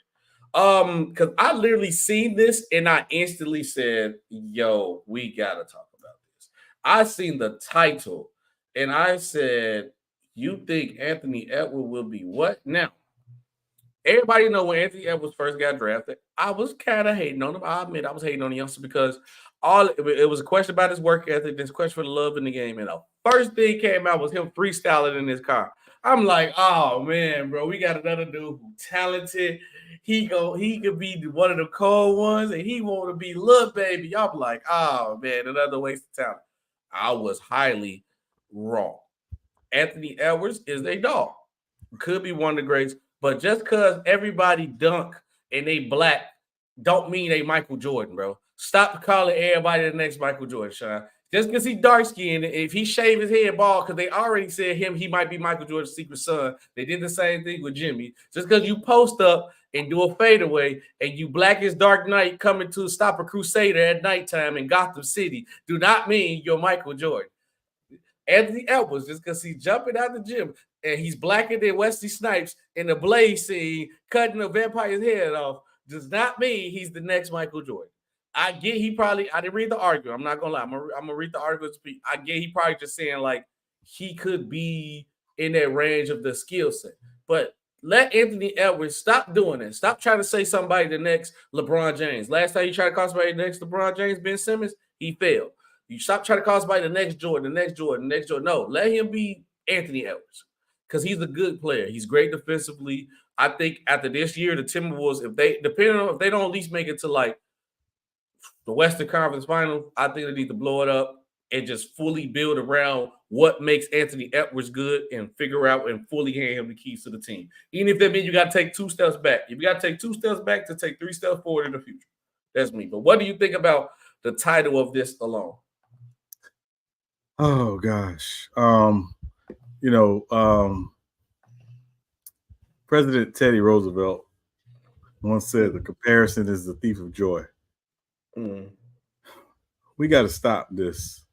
Because I literally seen this and I instantly said, "Yo, we gotta talk about this." I seen the title and I said, "You think Anthony Edwards will be what?" Now, everybody know when Anthony Edwards first got drafted, I was kind of hating on him. I admit I was hating on the youngster because it was a question about his work ethic, this question for the love in the game, and the first thing came out was him freestyling in his car. I'm like, "Oh man, bro, we got another dude who's talented. He could be one of the cold ones, and he want to be Lil Baby." I'm like, "Oh man, another waste of talent." I was highly wrong. Anthony Edwards is a dog. Could be one of the greats, but just because everybody dunk and they black don't mean they Michael Jordan, bro. Stop calling everybody the next Michael Jordan, Sean. Just because he dark skinned, if he shaved his head bald, because they already said he might be Michael Jordan's secret son. They did the same thing with Jimmy. Just because you post up and do a fadeaway and you black as Dark Knight coming to stop a crusader at nighttime in Gotham City do not mean you're Michael Jordan. Anthony Edwards, just because he's jumping out the gym and he's blacker than Wesley Snipes in the Blaze scene, cutting a vampire's head off, does not mean he's the next Michael Jordan. I get I didn't read the article. I'm not going to lie. I'm going to read the article. I get he probably just saying like he could be in that range of the skill set. But let Anthony Edwards stop doing that. Stop trying to say somebody the next LeBron James. Last time you tried to call somebody the next LeBron James, Ben Simmons, he failed. You stop trying to call somebody the next Jordan, the next Jordan, the next Jordan. No, let him be Anthony Edwards because he's a good player. He's great defensively. I think after this year, the Timberwolves, if they don't at least make it to like the Western Conference Finals, I think they need to blow it up and just fully build around what makes Anthony Edwards good and figure out and fully hand him the keys to the team. Even if that means you got to take 2 steps back. If you got to take 2 steps back to take 3 steps forward in the future. That's me. But what do you think about the title of this alone? Oh, gosh. President Teddy Roosevelt once said the comparison is the thief of joy. We got to stop this,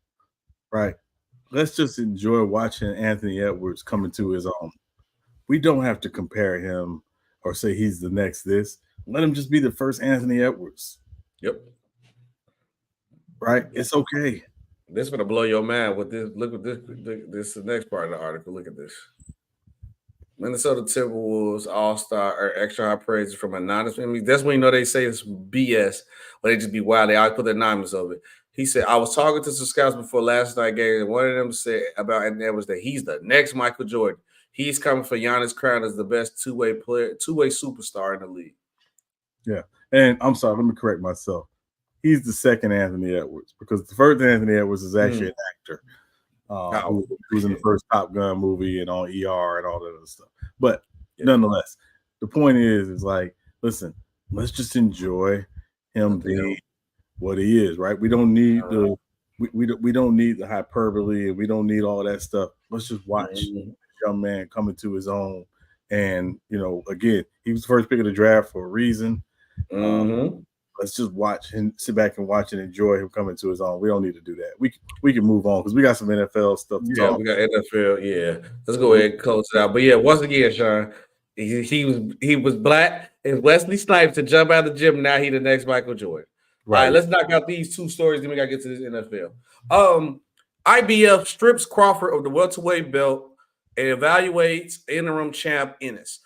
right? Let's just enjoy watching Anthony Edwards come into his own. We don't have to compare him or say he's the next this. Let him just be the first Anthony Edwards. Yep. Right? It's okay. This is going to blow your mind with this. Look at this. This is the next part of the article. Look at this. Minnesota Timberwolves All-Star or extra high praises from anonymous. I mean, that's when you know they say it's BS, but they just be wild. They always put the anonymous of it. He said, "I was talking to some scouts before last night game, and one of them said about Anthony Edwards that he's the next Michael Jordan. He's coming for Giannis' crown as the best two-way player, two-way superstar in the league." Yeah, and I'm sorry, let me correct myself. He's the second Anthony Edwards because the first Anthony Edwards is actually an actor. who was in the first Top Gun movie and on ER and all that other stuff. But nonetheless, the point is like, listen, let's just enjoy him being what he is, right? We don't need we don't need the hyperbole, and we don't need all that stuff. Let's just watch this young man coming to his own. And again, he was the first pick of the draft for a reason. Let's just watch and sit back and watch and enjoy him coming to his own. We don't need to do that. We can move on because we got some NFL stuff to talk. We got NFL. Yeah, let's go ahead and close it out. But yeah, once again, Sean, he was black and Wesley Snipes to jump out of the gym. Now he the next Michael Jordan. Right. All right, let's knock out these two stories. Then we gotta get to this NFL. IBF strips Crawford of the welterweight belt and evaluates interim champ Ennis.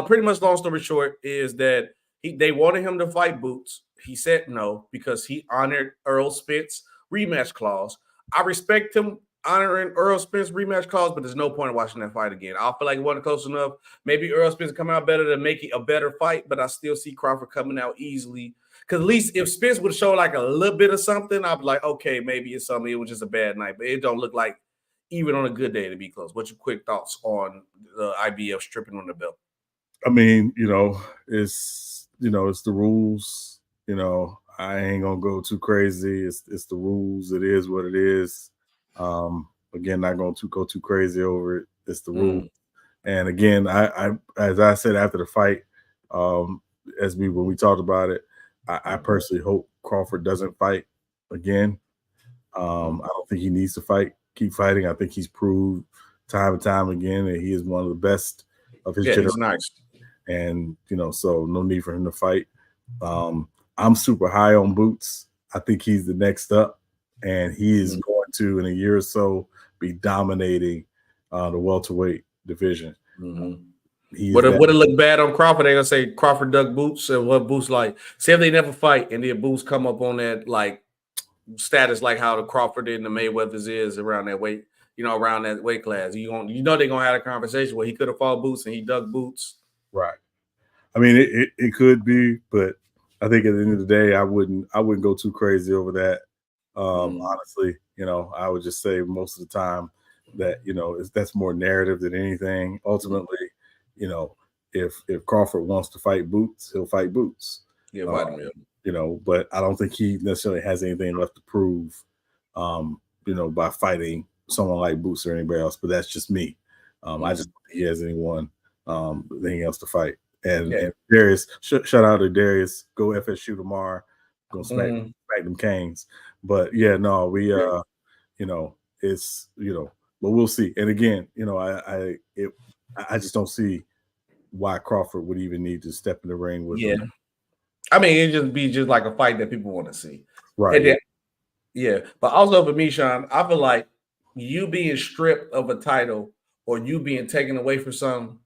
Pretty much, long story short, is that they wanted him to fight Boots. He said no because he honored Earl Spence's rematch clause. I respect him honoring Earl Spence's rematch clause, but there's no point in watching that fight again. I feel like it wasn't close enough. Maybe Earl Spence come out better to make it a better fight, but I still see Crawford coming out easily. Because at least if Spence would show like a little bit of something, I'd be like, okay, maybe it's something. It was just a bad night, but it don't look like even on a good day to be close. What's your quick thoughts on the IBF stripping on the belt? I mean, it's the rules. I ain't gonna go too crazy. It's the rules. It is what it is. Again, not going to go too crazy over it. It's the rule. And again, I as I said after the fight, when we talked about it, I personally hope Crawford doesn't fight again. I don't think he needs to keep fighting. I think he's proved time and time again that he is one of the best of his generation. He's nice. And so no need for him to fight. I'm super high on Boots. I think he's the next up, and he is going to, in a year or so, be dominating the welterweight division. Would it look bad on Crawford? They're gonna say Crawford dug Boots, and what Boots like? Say if they never fight, and then Boots come up on that like status, like how the Crawford and the Mayweathers is around that weight, around that weight class. They're gonna have a conversation where he could have fought Boots and he dug Boots. Right. I mean, it could be, but I think at the end of the day, I wouldn't go too crazy over that. Honestly, I would just say most of the time that that's more narrative than anything. Ultimately, if Crawford wants to fight Boots, he'll fight Boots. Yeah, but I don't think he necessarily has anything left to prove, by fighting someone like Boots or anybody else. But that's just me. I just don't think he has anything else to fight. And Darius, shout out to Darius. Go FSU tomorrow. Go smack them Canes. But it's but we'll see. And again, I just don't see why Crawford would even need to step in the ring with him. I mean, it'd just be like a fight that people want to see. Right. And then, but also for me, Sean, I feel like you being stripped of a title or you being taken away from something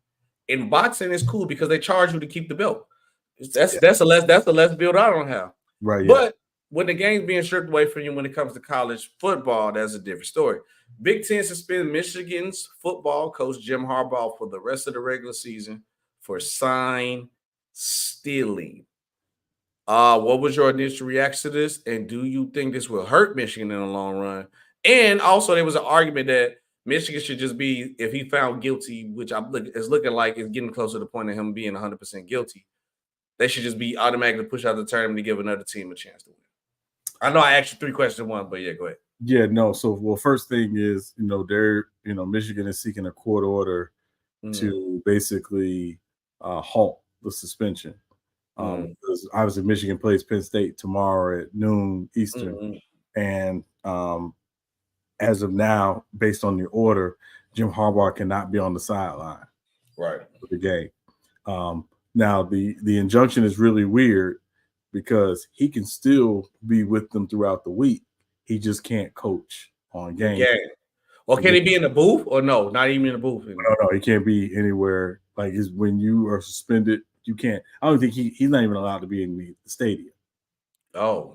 in boxing is cool because they charge you to keep the belt. That's a less build I don't have. Right. But when the game's being stripped away from you when it comes to college football, that's a different story. Big Ten suspend Michigan's football coach Jim Harbaugh for the rest of the regular season for sign stealing. What was your initial reaction to this? And do you think this will hurt Michigan in the long run? And also there was an argument that Michigan should just be, if he found guilty, which is looking like it's getting closer to the point of him being 100% guilty, they should just be automatically pushed out of the tournament to give another team a chance to win. I know I asked you 3 questions in one, but yeah, go ahead. Yeah, no. So, first thing is, Michigan is seeking a court order to basically halt the suspension. Because obviously Michigan plays Penn State tomorrow at noon Eastern. And as of now, based on the order, Jim Harbaugh cannot be on the sideline for the game. Now, the injunction is really weird because he can still be with them throughout the week. He just can't coach on games. Yeah. Well, can he be in the booth or no? Not even in the booth. No, he can't be anywhere. Like when you are suspended, you can't. I don't think he's not even allowed to be in the stadium. Oh.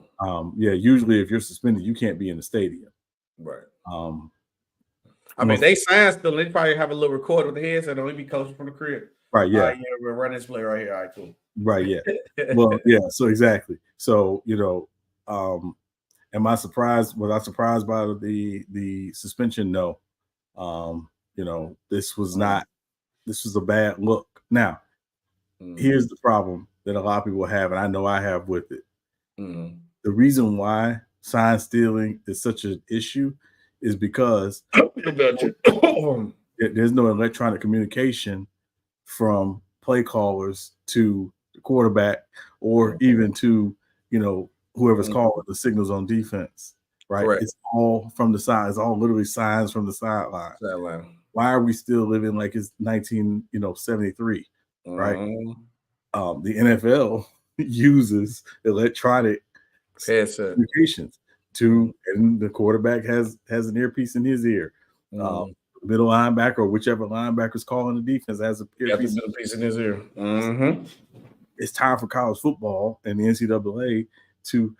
Usually if you're suspended, you can't be in the stadium. Right. I mean, they signed still. They probably have a little recorder with the headset. Don't be coaching from the crib. Right. Yeah. We're running this play right here. All right, cool. Right. Yeah. Well, yeah. So exactly. So Am I surprised? Was I surprised by the suspension? No. This was not. This was a bad look. Now, here's the problem that a lot of people have, and I know I have with it. The reason why sign stealing is such an issue is because there's no electronic communication from play callers to the quarterback or even to, whoever's calling the signals on defense, right? Correct. It's all from the side. It's all literally signs from the sideline. Why are we still living like it's 1973, right? The NFL uses electronic communications and the quarterback has an earpiece in his ear. Middle linebacker or whichever linebacker's calling the defense has a earpiece in his ear. It's time for college football and the NCAA to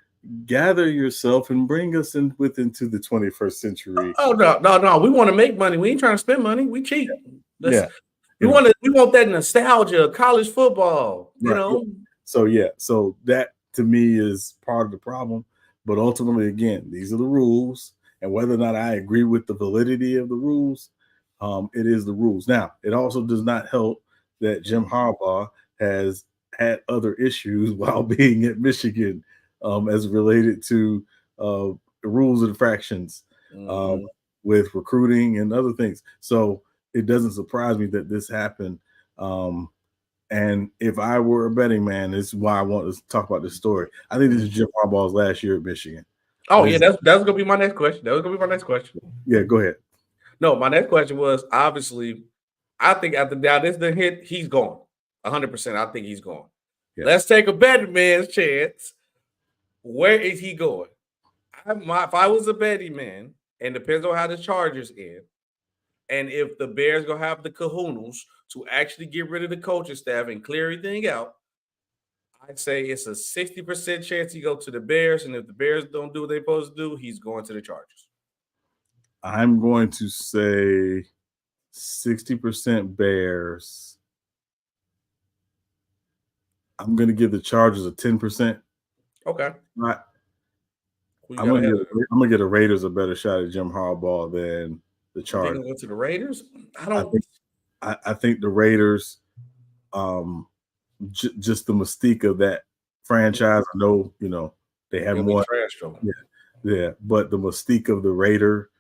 gather yourself and bring us into the 21st century. Oh no! We want to make money. We ain't trying to spend money. We cheap. We want that nostalgia of college football. You know. So that to me is part of the problem. But ultimately, again, these are the rules, and whether or not I agree with the validity of the rules, it is the rules. Now, it also does not help that Jim Harbaugh has had other issues while being at Michigan, as related to the rules infractions with recruiting and other things. So it doesn't surprise me that this happened. And if I were a betting man, this is why I want to talk about this story. I think this is Jim Harbaugh's last year at Michigan. Oh, yeah, that's going to be my next question. Yeah, go ahead. No, my next question was, obviously, I think after this the hit, he's gone. 100%, I think he's gone. Yeah. Let's take a betting man's chance. Where is he going? If I was a betting man, and depends on how the Chargers end, and if the Bears going to have the kahunas to actually get rid of the coaching staff and clear everything out, I'd say it's a 60% chance he go to the Bears, and if the Bears don't do what they're supposed to do, he's going to the Chargers. I'm going to say 60% Bears. I'm going to give the Chargers a 10%. Okay. Right. I'm going to get the Raiders a better shot at Jim Harbaugh than the Chargers. You think go to the Raiders? I think the Raiders, just the mystique of that franchise. I know, they haven't won. Yeah, but the mystique of the Raider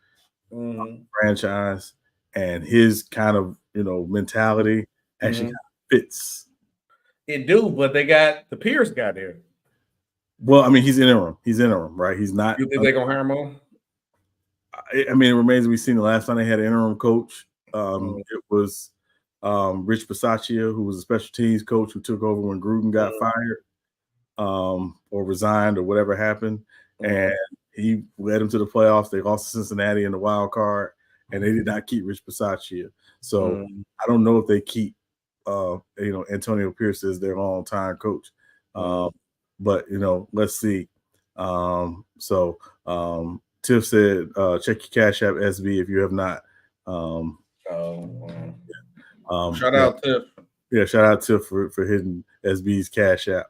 franchise and his kind of, mentality actually kind of fits. It do, but they got the Pierce guy there. Well, I mean, he's interim, right? He's not. You think they're going to hire him on? I mean, it remains to be seen. The last time they had an interim coach, it was Rich Bisaccia, who was a special teams coach who took over when Gruden got fired or resigned or whatever happened. And he led them to the playoffs. They lost to Cincinnati in the wild card, and they did not keep Rich Bisaccia. So I don't know if they keep, Antonio Pierce as their long-time coach. But, let's see. Tiff said, check your Cash App, SB, if you have not. Shout out Tiff. Yeah, shout out Tiff for hitting SB's Cash App.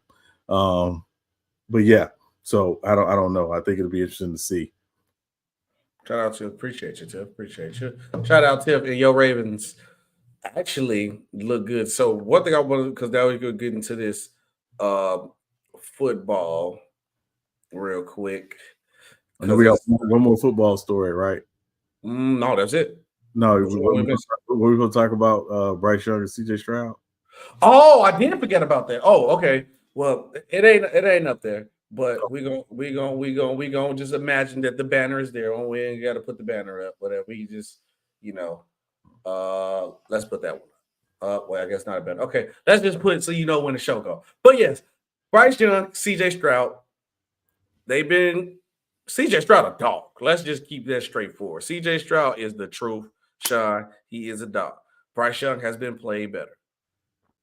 But yeah, so I don't know. I think it'll be interesting to see. Shout out Tiff. Appreciate you, Tiff. Appreciate you. Shout out Tiff and your Ravens actually look good. So one thing I want to, because now we could get into this football real quick. We got one more football story, right? No, that's it. No, we're going to talk about Bryce Young and CJ Stroud. Oh, I did forget about that. Oh, okay. Well, it ain't up there, but we gonna just imagine that the banner is there. Oh, we ain't got to put the banner up. Whatever. We just, let's put that one up. Well, I guess not a banner. Okay, let's just put it so you know when the show goes. But yes, Bryce Young, CJ Stroud. CJ Stroud a dog. Let's just keep that straightforward. CJ Stroud is the truth, Sean. He is a dog. Bryce Young has been playing better.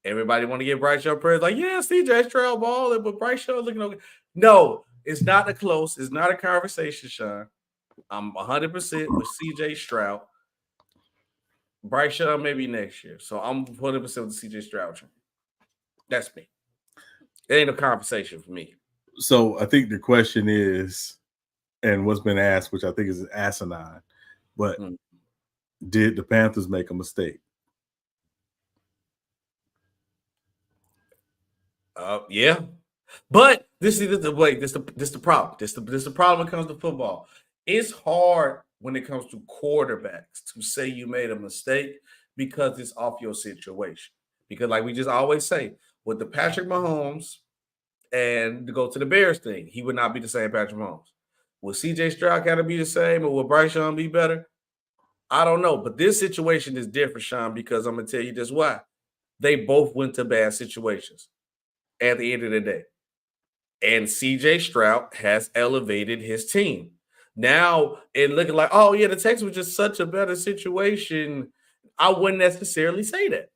Everybody want to give Bryce Young praise, like, yeah, CJ Stroud balling, but Bryce Young looking okay. No, it's not it's not a conversation, Sean. I'm 100% with CJ Stroud. Bryce Young maybe next year. So I'm 100% with the CJ Stroud. That's me. It ain't a conversation for me. So I think the question is, and what's been asked, which I think is asinine, but did the Panthers make a mistake? Yeah, but this is the way. This the problem. This the problem when it comes to football. It's hard when it comes to quarterbacks to say you made a mistake because it's off your situation. Because like we just always say, with the Patrick Mahomes and to go to the Bears thing, he would not be the same Patrick Mahomes. Will CJ Stroud kind of be the same, or will Bryce Young be better? I don't know, but this situation is different, Sean, because I'm gonna tell you this why. They both went to bad situations at the end of the day. And CJ Stroud has elevated his team. Now, it looking like, oh, yeah, the Texans was just such a better situation. I wouldn't necessarily say that.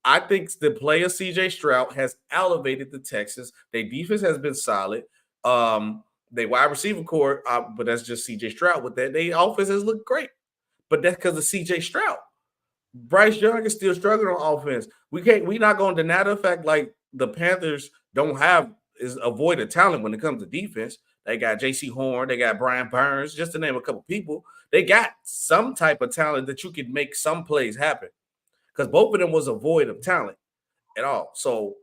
I think the play of CJ Stroud has elevated the Texans. Their defense has been solid. They wide receiver core, but that's just CJ Stroud with that. Their offense has looked great. But that's because of CJ Stroud. Bryce Young is still struggling on offense. We're not going to deny the fact like the Panthers don't have is a void of talent when it comes to defense. They got J.C. Horn, they got Brian Burns, just to name a couple people. They got some type of talent that you could make some plays happen because both of them was a void of talent at all. So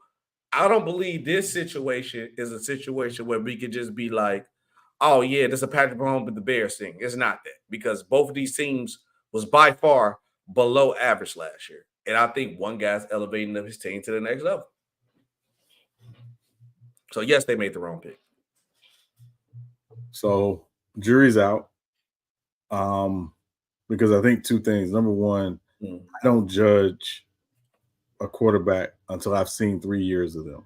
I don't believe this situation is a situation where we could just be like, oh, yeah, this is a Patrick Mahomes with the Bears thing. It's not that because both of these teams was by far below average last year. And I think one guy's elevating his team to the next level. So, yes, they made the wrong pick. So, jury's out. Because I think two things. Number one, I don't judge a quarterback until I've seen 3 years of them.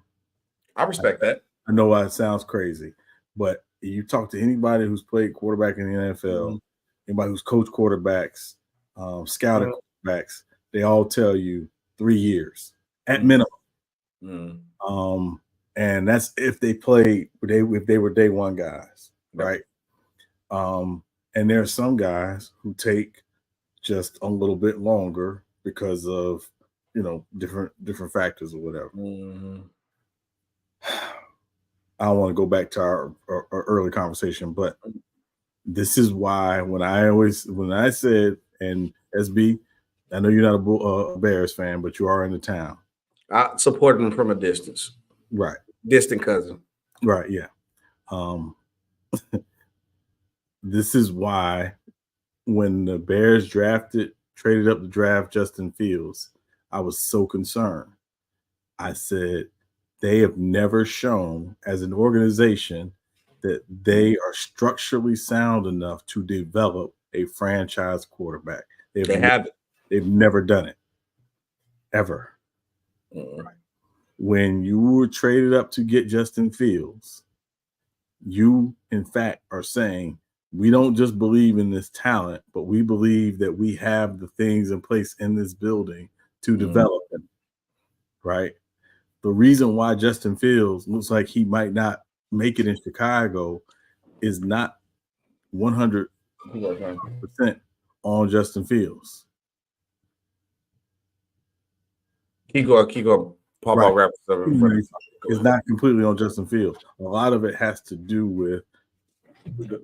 I respect that. I know it sounds crazy, but you talk to anybody who's played quarterback in the NFL, anybody who's coached quarterbacks, scouted quarterbacks, they all tell you 3 years at minimum. And that's if they played, if they were day one guys, right? And there are some guys who take just a little bit longer because of, different factors or whatever. I don't want to go back to our early conversation, but this is why when I said, and SB, I know you're not a Bears fan, but you are in the town. I support them from a distance. Right. Distant cousin. Right, yeah. This is why when the Bears traded up to draft Justin Fields, I was so concerned. I said, they have never shown as an organization that they are structurally sound enough to develop a franchise quarterback. They've never done it, ever. Right. When you were traded up to get Justin Fields, you, in fact, are saying, we don't just believe in this talent, but we believe that we have the things in place in this building to develop him, right? The reason why Justin Fields looks like he might not make it in Chicago is not 100% on Justin Fields. Keep going. Right. It's not completely on Justin Fields. A lot of it has to do with the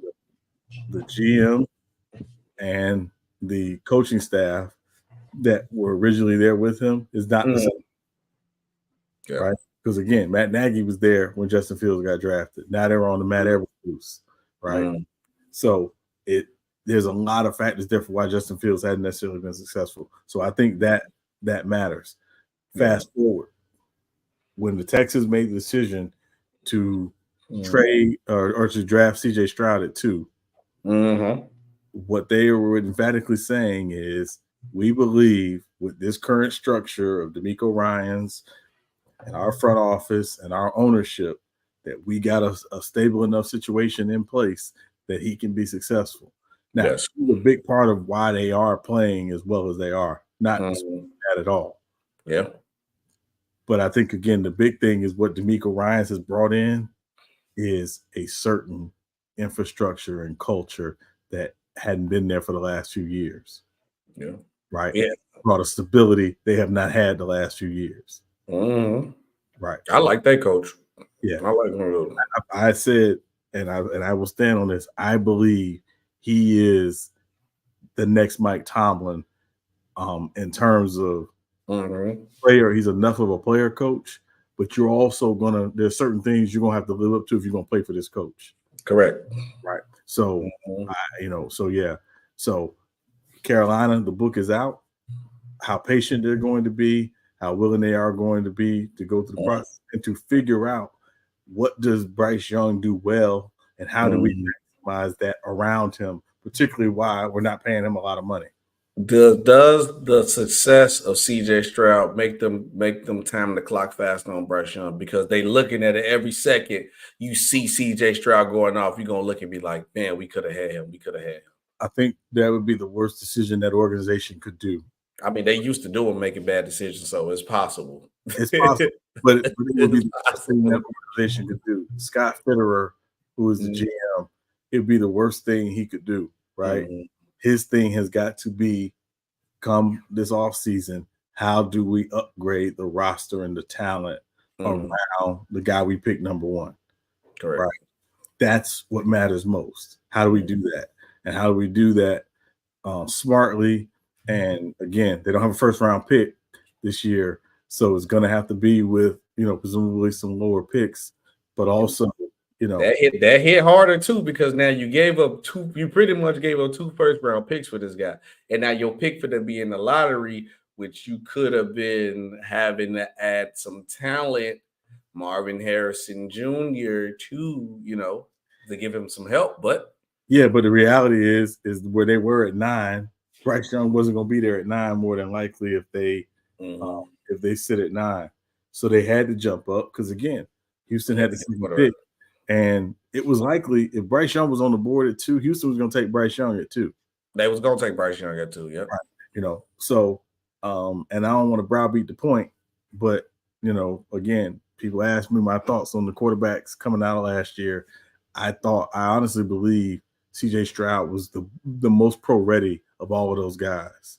GM and the coaching staff that were originally there with him is not the same. Yeah. Right? Because again, Matt Nagy was there when Justin Fields got drafted. Now they're on the Matt Eberflus, right? So there's a lot of factors there for why Justin Fields hadn't necessarily been successful. So I think that matters. Fast forward, when the Texans made the decision to trade or to draft CJ Stroud at 2, what they were emphatically saying is, we believe with this current structure of DeMeco Ryans and our front office and our ownership that we got a stable enough situation in place that he can be successful. Now, it's a big part of why they are playing as well as they are. Not that at all. Yeah. But I think, again, the big thing is what DeMeco Ryans has brought in is a certain infrastructure and culture that hadn't been there for the last few years. Yeah. Right? Yeah. Brought a stability they have not had the last few years. Right. I like that coach. Yeah. I like him. I said and I will stand on this. I believe he is the next Mike Tomlin in terms of player. He's enough of a player coach, but you're also there's certain things you're gonna have to live up to if you're gonna play for this coach. Correct. Right. So so Carolina, the book is out. How patient they're going to be, how willing they are going to be to go through the process and to figure out what does Bryce Young do well and how do we maximize that around him, particularly why we're not paying him a lot of money. Does the success of CJ Stroud make them time the clock fast on Bryce Young? Because they looking at it every second. You see CJ Stroud going off, you're gonna look and be like, man, we could have had him. We could have had him. I think that would be the worst decision that organization could do. I mean, they used to do them making bad decisions, so it's possible. It's possible, but it would be the worst thing that organization could do. Scott Fitterer, who is the GM, it would be the worst thing he could do, right? His thing has got to be, come this offseason, how do we upgrade the roster and the talent around the guy we picked number one? Correct. Right? That's what matters most. How do we do that? And how do we do that smartly? And again, they don't have a first round pick this year, so it's going to have to be with, presumably some lower picks, but also, that hit harder too, because now you pretty much gave up 2 first round picks for this guy, and now your pick for them be in the lottery, which you could have been having to add some talent, Marvin Harrison Jr. to give him some help, but the reality is where they were at 9. Bryce Young wasn't going to be there at 9 more than likely if they sit at 9. So they had to jump up because, again, Houston had the second pick. And it was likely if Bryce Young was on the board at 2, Houston was going to take Bryce Young at 2. They was going to take Bryce Young at 2, yeah. Right. So and I don't want to browbeat the point, but, again, people ask me my thoughts on the quarterbacks coming out of last year. I honestly believe CJ Stroud was the most pro-ready of all of those guys.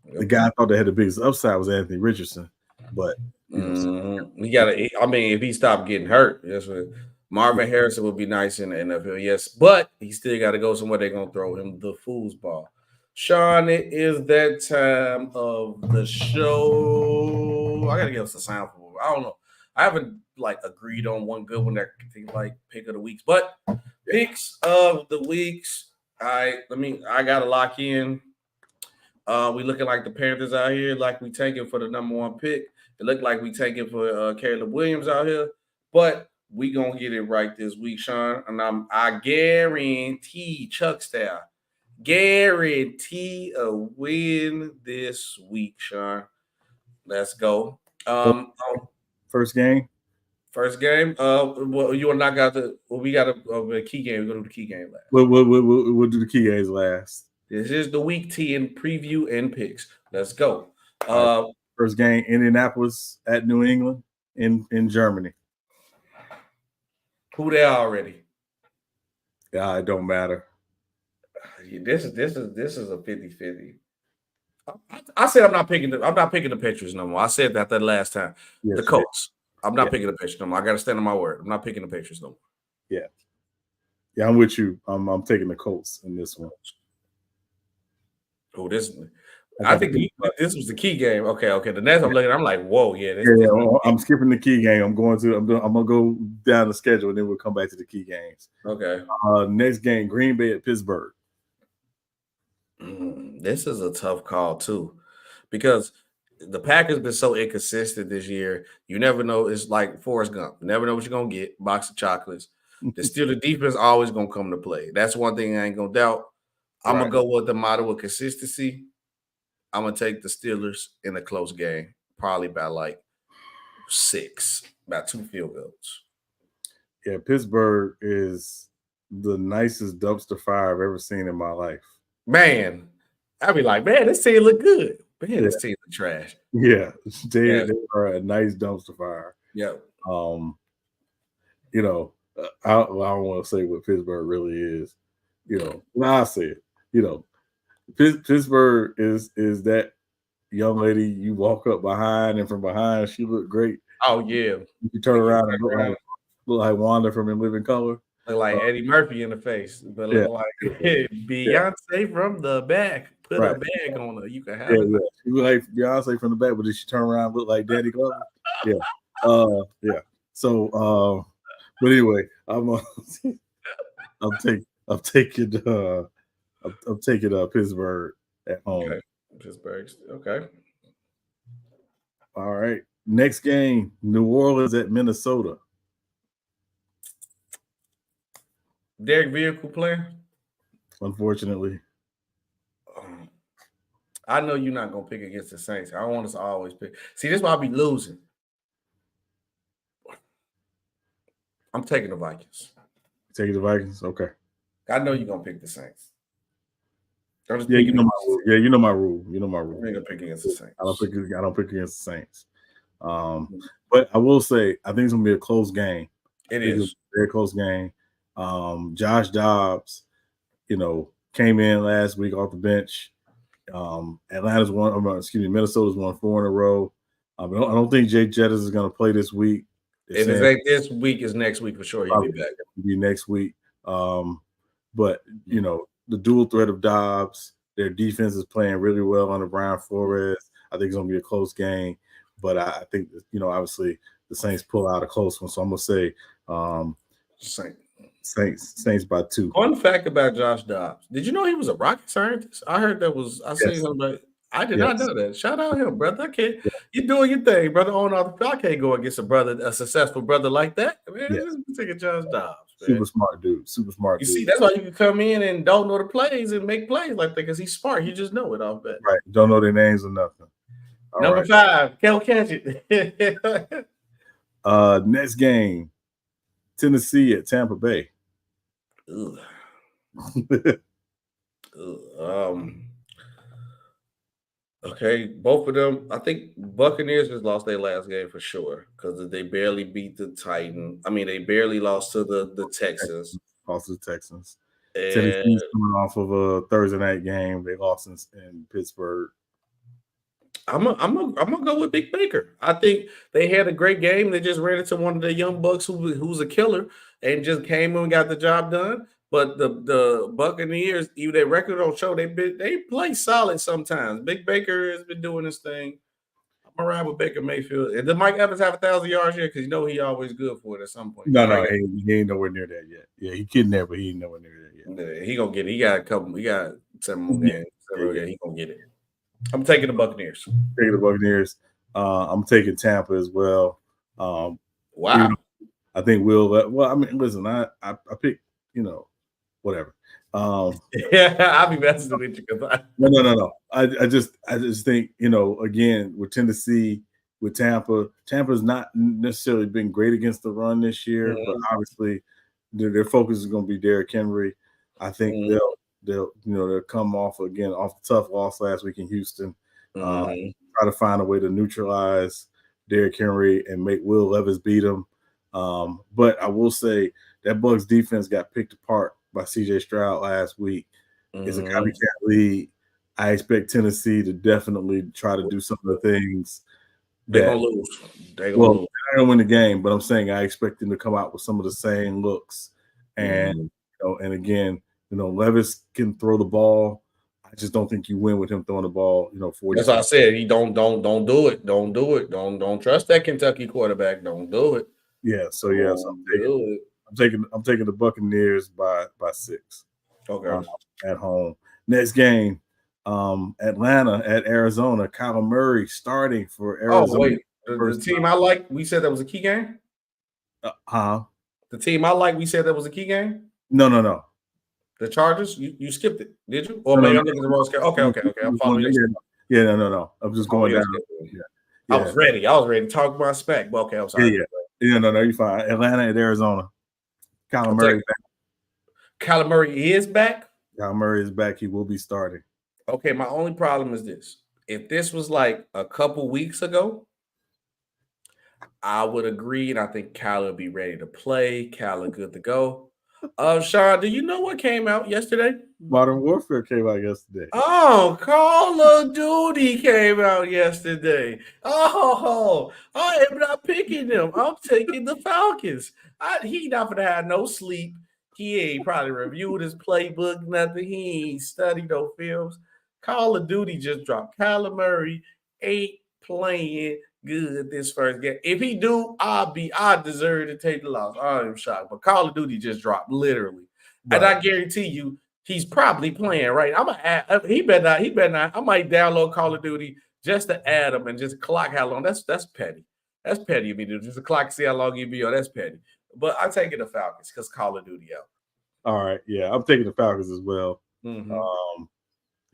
The guy I thought that had the biggest upside was Anthony Richardson, but if he stopped getting hurt, that's what Marvin Harrison would be nice in the NFL, yes, but he still got to go somewhere. They're gonna throw him the foosball. Sean, it is that time of the show. I gotta give us a sound for it. I don't know. I haven't agreed on one good one that I think pick of the weeks, but picks of the weeks. I gotta lock in. We looking like the Panthers out here, like we tanking for the number 1 pick. It looked like we tanking for Caleb Williams out here, but we gonna get it right this week, Sean. And I guarantee Chuck style, guarantee a win this week, Sean. Let's go. First game. Well, you want to knock out we got a key game. We're gonna do the key game last. We'll do the key games last. This is the week 10 preview and picks. Let's go. First game, Indianapolis at New England in Germany. Who they already? Yeah, it don't matter. This is a 50-50. I said I'm not picking the Patriots no more. I said that last time. Yes, the Colts. I'm not picking the Patriots no more. I got to stand on my word. I'm not picking the Patriots no more. Yeah, I'm with you. I'm taking the Colts in this one. Oh, I think this was the key game. Okay. The next I'm looking, I'm like, whoa, I'm skipping the key game. I'm gonna go down the schedule and then we'll come back to the key games. Okay. Next game, Green Bay at Pittsburgh. This is a tough call too, because the Packers been so inconsistent this year. You never know. It's like Forrest Gump. You never know what you're gonna get. Box of chocolates. The defense always gonna come to play. That's one thing I ain't gonna doubt. I'm gonna go with the model of consistency. I'm gonna take the Steelers in a close game, probably by 6, about 2 field goals. Yeah, Pittsburgh is the nicest dumpster fire I've ever seen in my life. Man, I'd be like, man, this team look good. Man, this team look trash. Yeah, they are a nice dumpster fire. Yeah. I don't want to say what Pittsburgh really is. I'll say it. Pittsburgh is that young lady you walk up behind, and from behind she looked great. Oh yeah. You turn around and look like Wanda from In Living Color. Look like Eddie Murphy in the face, but look like Beyonce from the back. Put a bag on her. You can have it. Yeah. She look like Beyonce from the back, but did she turn around and look like Danny Glover? Yeah. So, but anyway, I'm taking Pittsburgh at home. Okay. Pittsburgh. Okay. All right. Next game, New Orleans at Minnesota. Derek Vehicle playing? Unfortunately. I know you're not going to pick against the Saints. I want us to always pick. See, this is why I be losing. I'm taking the Vikings. Taking the Vikings? Okay. I know you're going to pick the Saints. You know my rule. Yeah, you know my rule. You know my rule. You're going to pick against the Saints. I don't pick against the Saints. But I will say, I think it's going to be a close game. It is. A very close game. Josh Dobbs, came in last week off the bench. Minnesota's won 4 in a row. I don't think Jake Jettis is going to play this week. If it ain't this week, is next week for sure. He'll be back. Be next week. But the dual threat of Dobbs, their defense is playing really well under Brian Flores. I think it's going to be a close game. But I think obviously the Saints pull out a close one. So I'm going to say Saints by 2. Fun fact about Josh Dobbs. Did you know he was a rocket scientist? I heard that was. I seen somebody. I did not know that. Shout out him, brother. I can't. You doing your thing, brother. I can't go against a successful brother like that. Man, just take a Josh Dobbs. Man. Super smart dude. You see, that's why you can come in and don't know the plays and make plays like that because he's smart. You just know it off that. Right. Don't know their names or nothing. Number 5. Can't catch it. Next game, Tennessee at Tampa Bay. Okay, both of them. I think Buccaneers just lost their last game for sure because they barely beat the Titans. I mean, they barely lost to the Texans. Lost to the Texans. Tennessee's coming off of a Thursday night game. They lost in Pittsburgh. I'm gonna go with Big Baker. I think they had a great game. They just ran into one of the young bucks who's a killer and just came in and got the job done. But the Buccaneers, even their record don't show they play solid sometimes. Big Baker has been doing this thing. I'm gonna ride with Baker Mayfield. And did Mike Evans have 1,000 yards here? Because he always good for it at some point. No, he ain't nowhere near that yet. Yeah, he getting there, but he ain't nowhere near that yet. Yeah, he gonna get it. He got 7 more games. He gonna get it. I'm taking the Buccaneers. I'm taking Tampa as well. Wow. I think listen, I picked, whatever. I'll be messing with you. No. I just think, again, with Tennessee, with Tampa's not necessarily been great against the run this year, but obviously their focus is going to be Derrick Henry. I think they'll come off the tough loss last week in Houston. Try to find a way to neutralize Derrick Henry and make Will Levis beat him. But I will say that Bucs defense got picked apart by CJ Stroud last week. It's a copycat league. I expect Tennessee to definitely try to do some of the things. They're gonna lose. They're gonna win the game, but I'm saying I expect them to come out with some of the same looks. And and again, Levis can throw the ball. I just don't think you win with him throwing the ball. 40. That's what I said. He don't do it. Don't do it. Don't trust that Kentucky quarterback. Don't do it. Yeah. So I'm taking the Buccaneers by 6. Okay. At home. Next game, Atlanta at Arizona. Kyler Murray starting for Arizona. Oh wait, the team I like. We said that was a key game. The team I like. We said that was a key game. No. The Chargers. You skipped it, did you? Or maybe I'm looking at the wrong scale. Okay. I'm following you. Yeah, no. I'm just going down. Yeah. I was ready to talk my spec. But okay, I'm sorry. Yeah, no, you're fine. Atlanta at Arizona. Kyler Murray back. Kyler Murray is back. Kyler Murray is back. He will be starting. Okay, my only problem is this. If this was like a couple weeks ago, I would agree, and I think Kyler would be ready to play. Kyler good to go. Sean, do you know what came out yesterday? Modern Warfare came out yesterday. Oh, Call of Duty came out yesterday. Oh, I am not picking them. I'm taking the Falcons. He not gonna have no sleep. He ain't probably reviewed his playbook, nothing. He ain't studied no films. Call of Duty just dropped. Kyler Murray ain't playing good this first game. If he do, I deserve to take the loss. I'm shocked. But Call of Duty just dropped, literally. Right. And I guarantee you, he's probably playing right. I'm gonna add, he better not. I might download Call of Duty just to add him and just clock how long. That's petty. That's petty of me to just a clock, see how long he be on. That's petty. But I'm taking the Falcons because Call of Duty out. All right. Yeah, I'm taking the Falcons as well. Mm-hmm.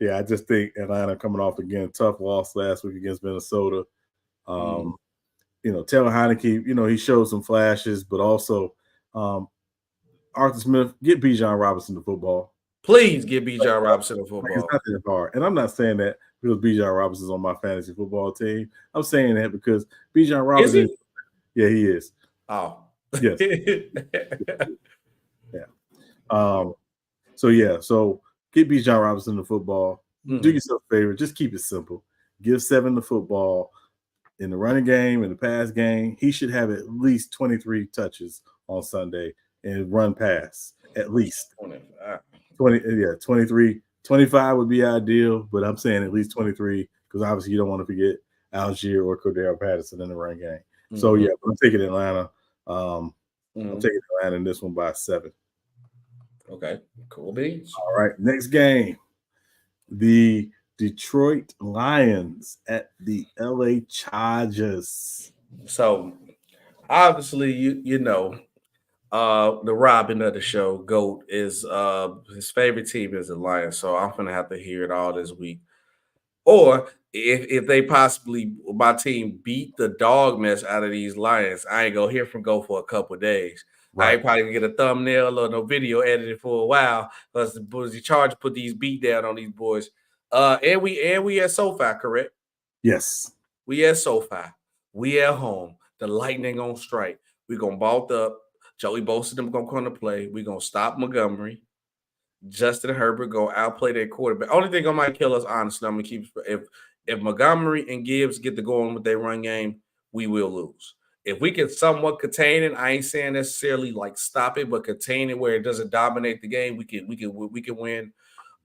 Yeah, I just think Atlanta coming off again, tough loss last week against Minnesota. You know, Taylor Heineke, you know, he showed some flashes, but also Arthur Smith, get Bijan Robinson the football. Please get Bijan Robinson the football. Like, it's not that hard. And I'm not saying that because Bijan Robinson's on my fantasy football team. I'm saying that because Bijan Robinson. Is he? Yeah, he is. Oh. Yes. Yeah. So get Bijan Robinson the football. Do yourself a favor. Just keep it simple. Give 7 the football. In the running game, in the pass game, he should have at least 23 touches on Sunday and run pass at least 23. 25 would be ideal, but I'm saying at least 23 because obviously you don't want to forget Algier or Cordero Patterson in the run game. So yeah, I'm taking Atlanta. I'm taking Atlanta in this one by 7. Okay, cool beans. All right, next game, the Detroit Lions at the LA Chargers. So obviously, you know, the Robin of the show, GOAT, is his favorite team is the Lions. So I'm gonna have to hear it all this week. Or if they possibly, my team beat the dog mess out of these Lions, I ain't gonna hear from GOAT for a couple of days. Right. I ain't probably gonna get a thumbnail or no video edited for a while because the Chargers put these beat down on these boys. And we at SoFi, correct? Yes. We at SoFi. We at home. The Lightning on strike. We gonna vault up. Joey Bosa them gonna come to play. We gonna stop Montgomery. Justin Herbert gonna outplay their quarterback. Only thing that might kill us, honestly, I'm gonna keep if Montgomery and Gibbs get to going with their run game, we will lose. If we can somewhat contain it, I ain't saying necessarily like stop it, but contain it where it doesn't dominate the game. We can win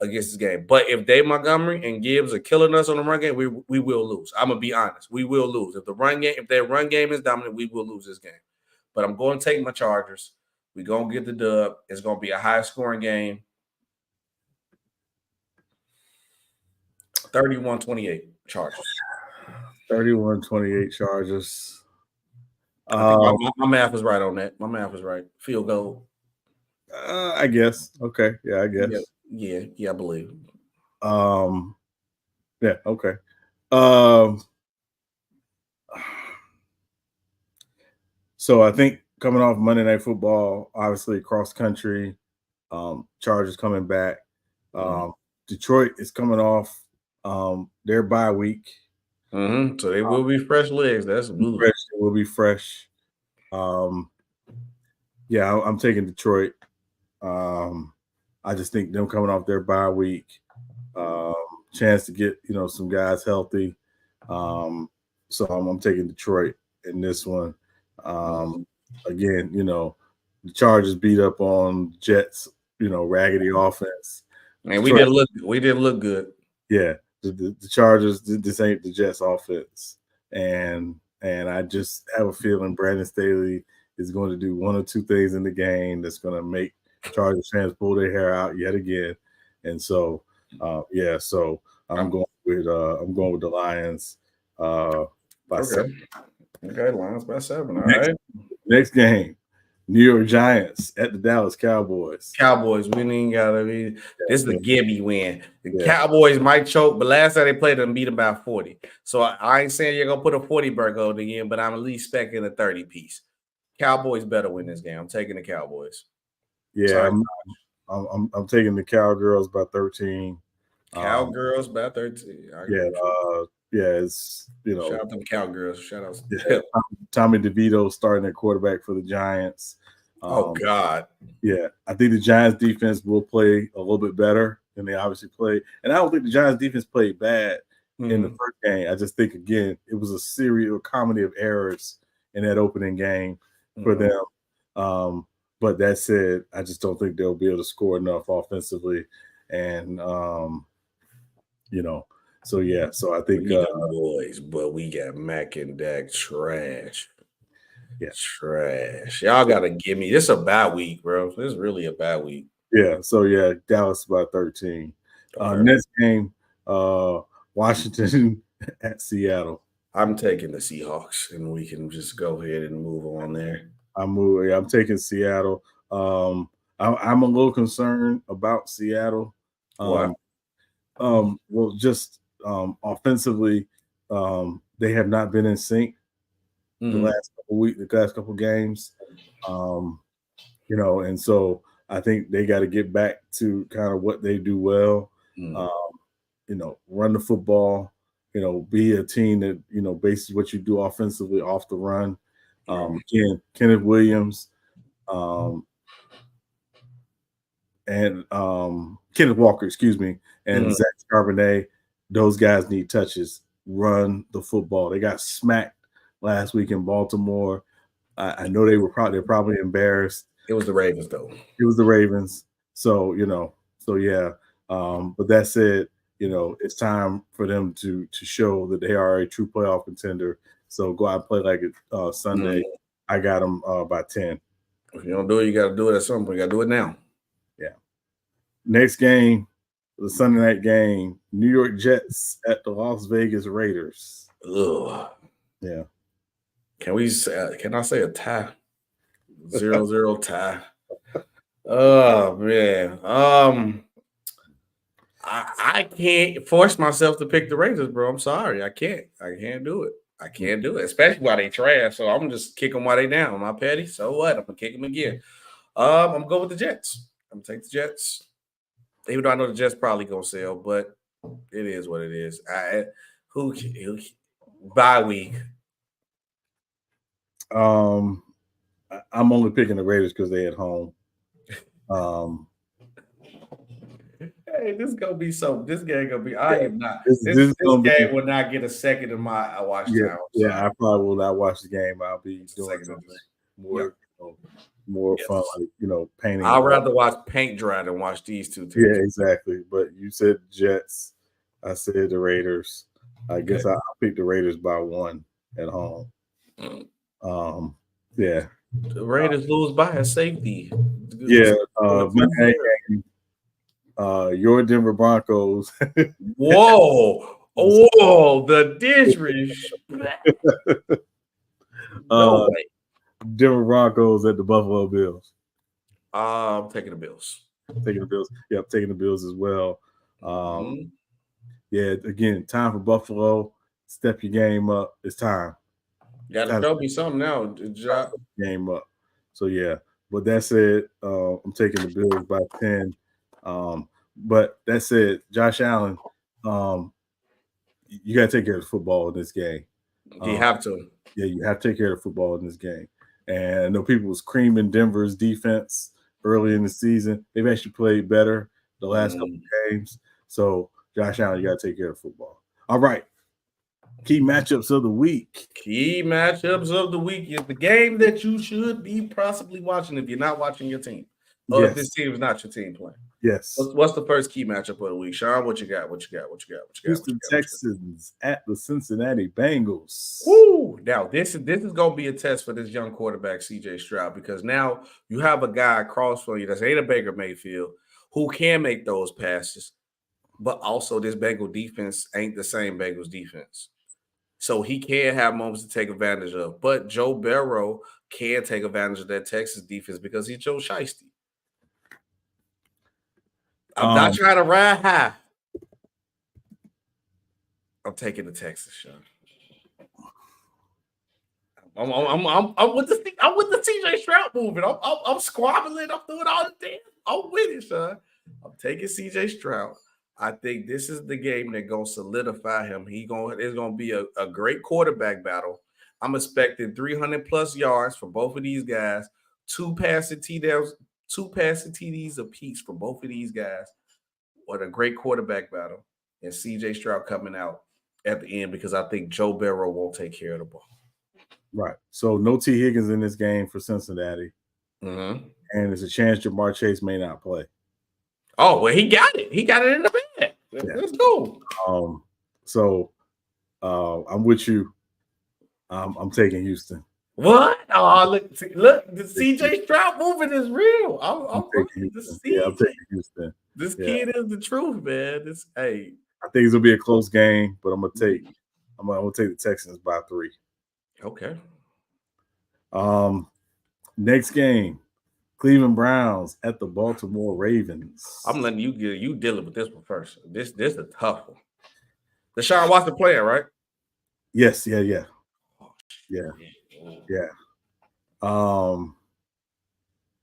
against this game. But if Dave Montgomery and Gibbs are killing us on the run game, we will lose. I'm gonna be honest. We will lose. If their run game is dominant, we will lose this game. But I'm going to take my Chargers. We're gonna get the dub. It's gonna be a high scoring game. 31-28 Chargers. 31-28 Chargers. My math is right on that. My math is right. Field goal. I guess. Okay. Yeah, I guess. Yeah, I believe. Yeah, okay. So I think coming off Monday Night Football, obviously cross country, Chargers coming back. Detroit is coming off their bye week. So they will be fresh legs. That's fresh. It will be fresh. Yeah, I'm taking Detroit. I just think them coming off their bye week, chance to get some guys healthy. So I'm taking Detroit in this one. Again, the Chargers beat up on Jets, raggedy offense. Man, we didn't look good. Yeah, the Chargers. This ain't the Jets offense, and I just have a feeling Brandon Staley is going to do one or two things in the game that's going to make Chargers fans pull their hair out yet again. And so, so I'm going with the Lions. By 7. Okay, Lions by 7. All right. Next game, New York Giants at the Dallas Cowboys. Cowboys, we ain't gotta be. This is a Gibby win. The Cowboys might choke, but last time they played them, beat them by 40. So I ain't saying you're gonna put a 40 burger on again, but I'm at least expecting a 30 piece. Cowboys better win this game. I'm taking the Cowboys. Yeah, I'm taking the Cowgirls by 13. Cowgirls by 13. It's shout out to the Cowgirls. Shout out. Yeah, Tommy DeVito starting at quarterback for the Giants. Oh God. Yeah, I think the Giants defense will play a little bit better than they obviously played, and I don't think the Giants defense played bad in the first game. I just think again it was a serial comedy of errors in that opening game for them. But that said, I just don't think they'll be able to score enough offensively. And, so yeah. So I think we the boys, but we got Mac and Dak trash. Yeah. Trash. Y'all got to give me – this is a bad week, bro. This is really a bad week. Yeah. So, yeah, Dallas about 13. Okay. Next game, Washington at Seattle. I'm taking the Seahawks, and we can just go ahead and move on there. I'm taking Seattle. I'm a little concerned about Seattle. Why? Well, just offensively, they have not been in sync the last couple games. And so I think they got to get back to kind of what they do well. Run the football. Be a team that bases what you do offensively off the run. Again, Kenneth Williams, and Kenneth Walker, and Zach Charbonnet. Those guys need touches. Run the football. They got smacked last week in Baltimore. I know they're probably embarrassed. It was the Ravens, though. It was the Ravens. So yeah. But that said, it's time for them to show that they are a true playoff contender. So go out and play like it Sunday. I got them by 10. If you don't do it, you got to do it at some point. You got to do it now. Yeah. Next game, the Sunday night game, New York Jets at the Las Vegas Raiders. Ugh. Yeah. Can I say a tie? 0-0 tie. Oh, man. I can't force myself to pick the Raiders, bro. I'm sorry. I can't do it. I can't do it, especially while they trash. So I'm just kick them while they down. Am I petty? So what? I'm gonna kick them again. I'm gonna go with the Jets. I'm gonna take the Jets, even though I know the Jets probably gonna sell, but it is what it is. Who bye week? I'm only picking the Raiders because they at home. Hey, this gonna be something. This game gonna be. I am not. This game will not get a second in my watch time. Yeah, I probably will not watch the game. I'll be doing something more fun, like painting. I'd rather watch paint dry than watch these two teams. Yeah, exactly. But you said Jets. I said the Raiders. I guess I'll pick the Raiders by 1 at home. Yeah. The Raiders lose by a safety. Yeah. Your Denver Broncos. Whoa, the disrespect. Denver Broncos at the Buffalo Bills. I'm taking the Bills. Taking the Bills. Yeah, I'm taking the Bills as well. Yeah, again, time for Buffalo. Step your game up. It's time. You got to show me something now. Game up. So, yeah. But that said, I'm taking the Bills by 10. But that said, Josh Allen, you got to take care of the football in this game. You have to. Yeah, you have to take care of the football in this game. And I know people was creaming Denver's defense early in the season. They've actually played better the last couple of games. So, Josh Allen, you got to take care of football. All right. Key matchups of the week. Key matchups of the week is the game that you should be possibly watching if you're not watching your team. Or if this team is not your team playing. Yes. What's the first key matchup of the week? Sean, what you got? Houston Texans at the Cincinnati Bengals. Woo! Now, this is going to be a test for this young quarterback, CJ Stroud, because now you have a guy across from you that's ain't a Baker Mayfield who can make those passes, but also this Bengal defense ain't the same Bengals defense. So he can have moments to take advantage of. But Joe Burrow can take advantage of that Texas defense because he's Joe Shiesty. I'm not trying to ride high. I'm taking the Texas, Sean. I'm with the CJ Stroud movement. I'm squabbling. I'm doing all the things. I'm with it, Sean. I'm taking CJ Stroud. I think this is the game that's gonna solidify him. It's gonna be a great quarterback battle. I'm expecting 300 plus yards for both of these guys, two passing TDs apiece for both of these guys. What a great quarterback battle. And CJ Stroud coming out at the end because I think Joe Burrow won't take care of the ball. Right. So no T. Higgins in this game for Cincinnati. Mm-hmm. and there's a chance Jamar Chase may not play. Oh, well, he got it. He got it in the bag. Let's go. So I'm with you. I'm taking Houston. What? Oh, look, the CJ Stroud movement is real. I'm taking Houston. This kid is the truth, man. I think it's gonna be a close game, but I'm gonna take the Texans by 3. Okay. Next game, Cleveland Browns at the Baltimore Ravens. I'm letting you dealing with this one first. This is a tough one. Deshaun Watson playing, right? Yes, yeah.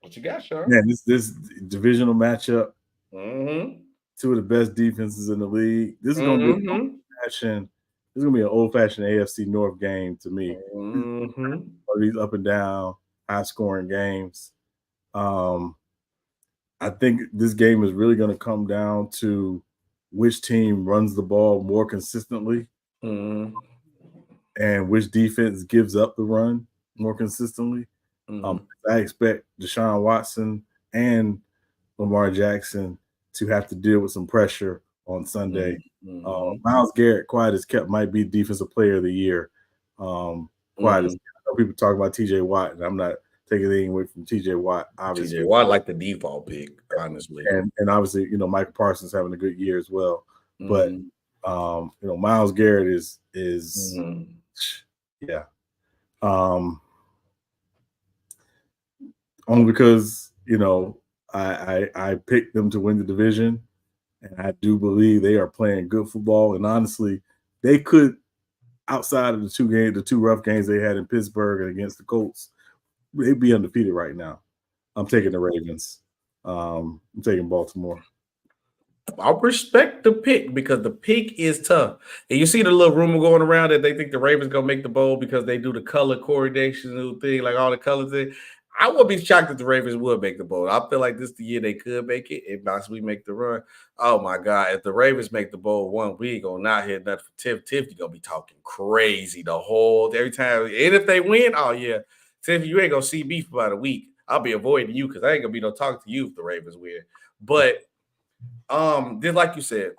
What you got, Sean? Man, this divisional matchup. Mm-hmm. 2 of the best defenses in the league. This is gonna be an old-fashioned AFC North game to me. Mm-hmm. These up and down, high-scoring games. I think this game is really going to come down to which team runs the ball more consistently, and which defense gives up the run more consistently. I expect Deshaun Watson and Lamar Jackson to have to deal with some pressure on Sunday. Myles Garrett, quiet as kept, might be Defensive Player of the Year. Quiet as kept. I know people talk about TJ Watt, and I'm not taking anything away from TJ Watt. Obviously, TJ Watt like the default pick, honestly, and obviously, Michael Parsons having a good year as well. But Myles Garrett is only because I picked them to win the division, and I do believe they are playing good football. And honestly, they could, outside of the two rough games they had in Pittsburgh and against the Colts, they'd be undefeated right now. I'm taking the Ravens. I'm taking Baltimore. I respect the pick because the pick is tough. And you see the little rumor going around that they think the Ravens going to make the bowl because they do the color coordination thing, like all the colors thing. I would be shocked if the Ravens would make the bowl. I feel like this is the year they could make it and possibly make the run. Oh, my God. If the Ravens make the bowl one week, going to not hit nothing for Tiff. Tiff, you're going to be talking crazy every time. And if they win, oh, yeah. Tiff, you ain't going to see me for about a week. I'll be avoiding you because I ain't going to be no talking to you if the Ravens win. But just like you said,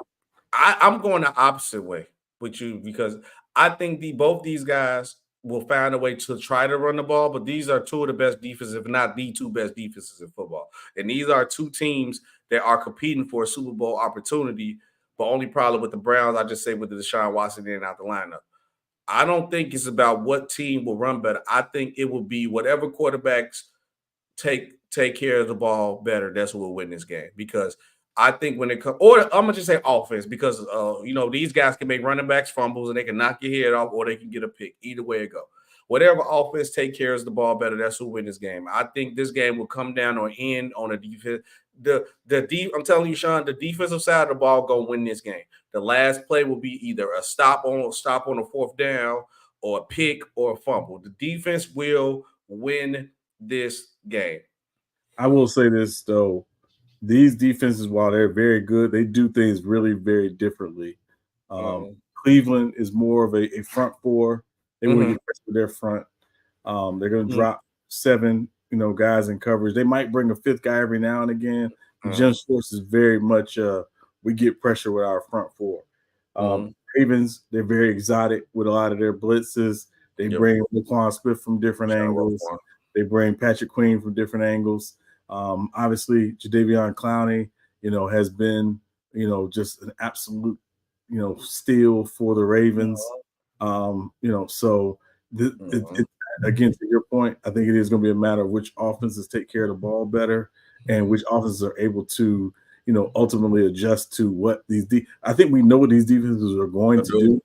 I'm going the opposite way with you because I think both these guys will find a way to try to run the ball, but these are 2 of the best defenses, if not the 2 best defenses in football. And these are 2 teams that are competing for a Super Bowl opportunity, but only problem with the Browns, I just say with the Deshaun Watson in and out the lineup. I don't think it's about what team will run better. I think it will be whatever quarterbacks take care of the ball better, that's who will win this game because I think when it comes, or I'm going to just say offense because, these guys can make running backs fumbles and they can knock your head off or they can get a pick. Either way it go. Whatever offense take care of the ball better, that's who win this game. I think this game will come down or end on a defense. I'm telling you, Sean, the defensive side of the ball going to win this game. The last play will be either a stop on a 4th down or a pick or a fumble. The defense will win this game. I will say this, though. These defenses, while they're very good, they do things really very differently. Cleveland is more of a front 4. They want to get pressure with their front. They're going to drop 7, guys in coverage. They might bring a 5th guy every now and again. Jim Schwartz is very much we get pressure with our front 4. Ravens, they're very exotic with a lot of their blitzes. They bring Laquan Smith from different angles. They bring Patrick Queen from different angles. Obviously, Jadeveon Clowney, has been, just an absolute, steal for the Ravens. So again, to your point, I think it is going to be a matter of which offenses take care of the ball better and which offenses are able to, ultimately adjust to what I think we know what these defenses are going to do.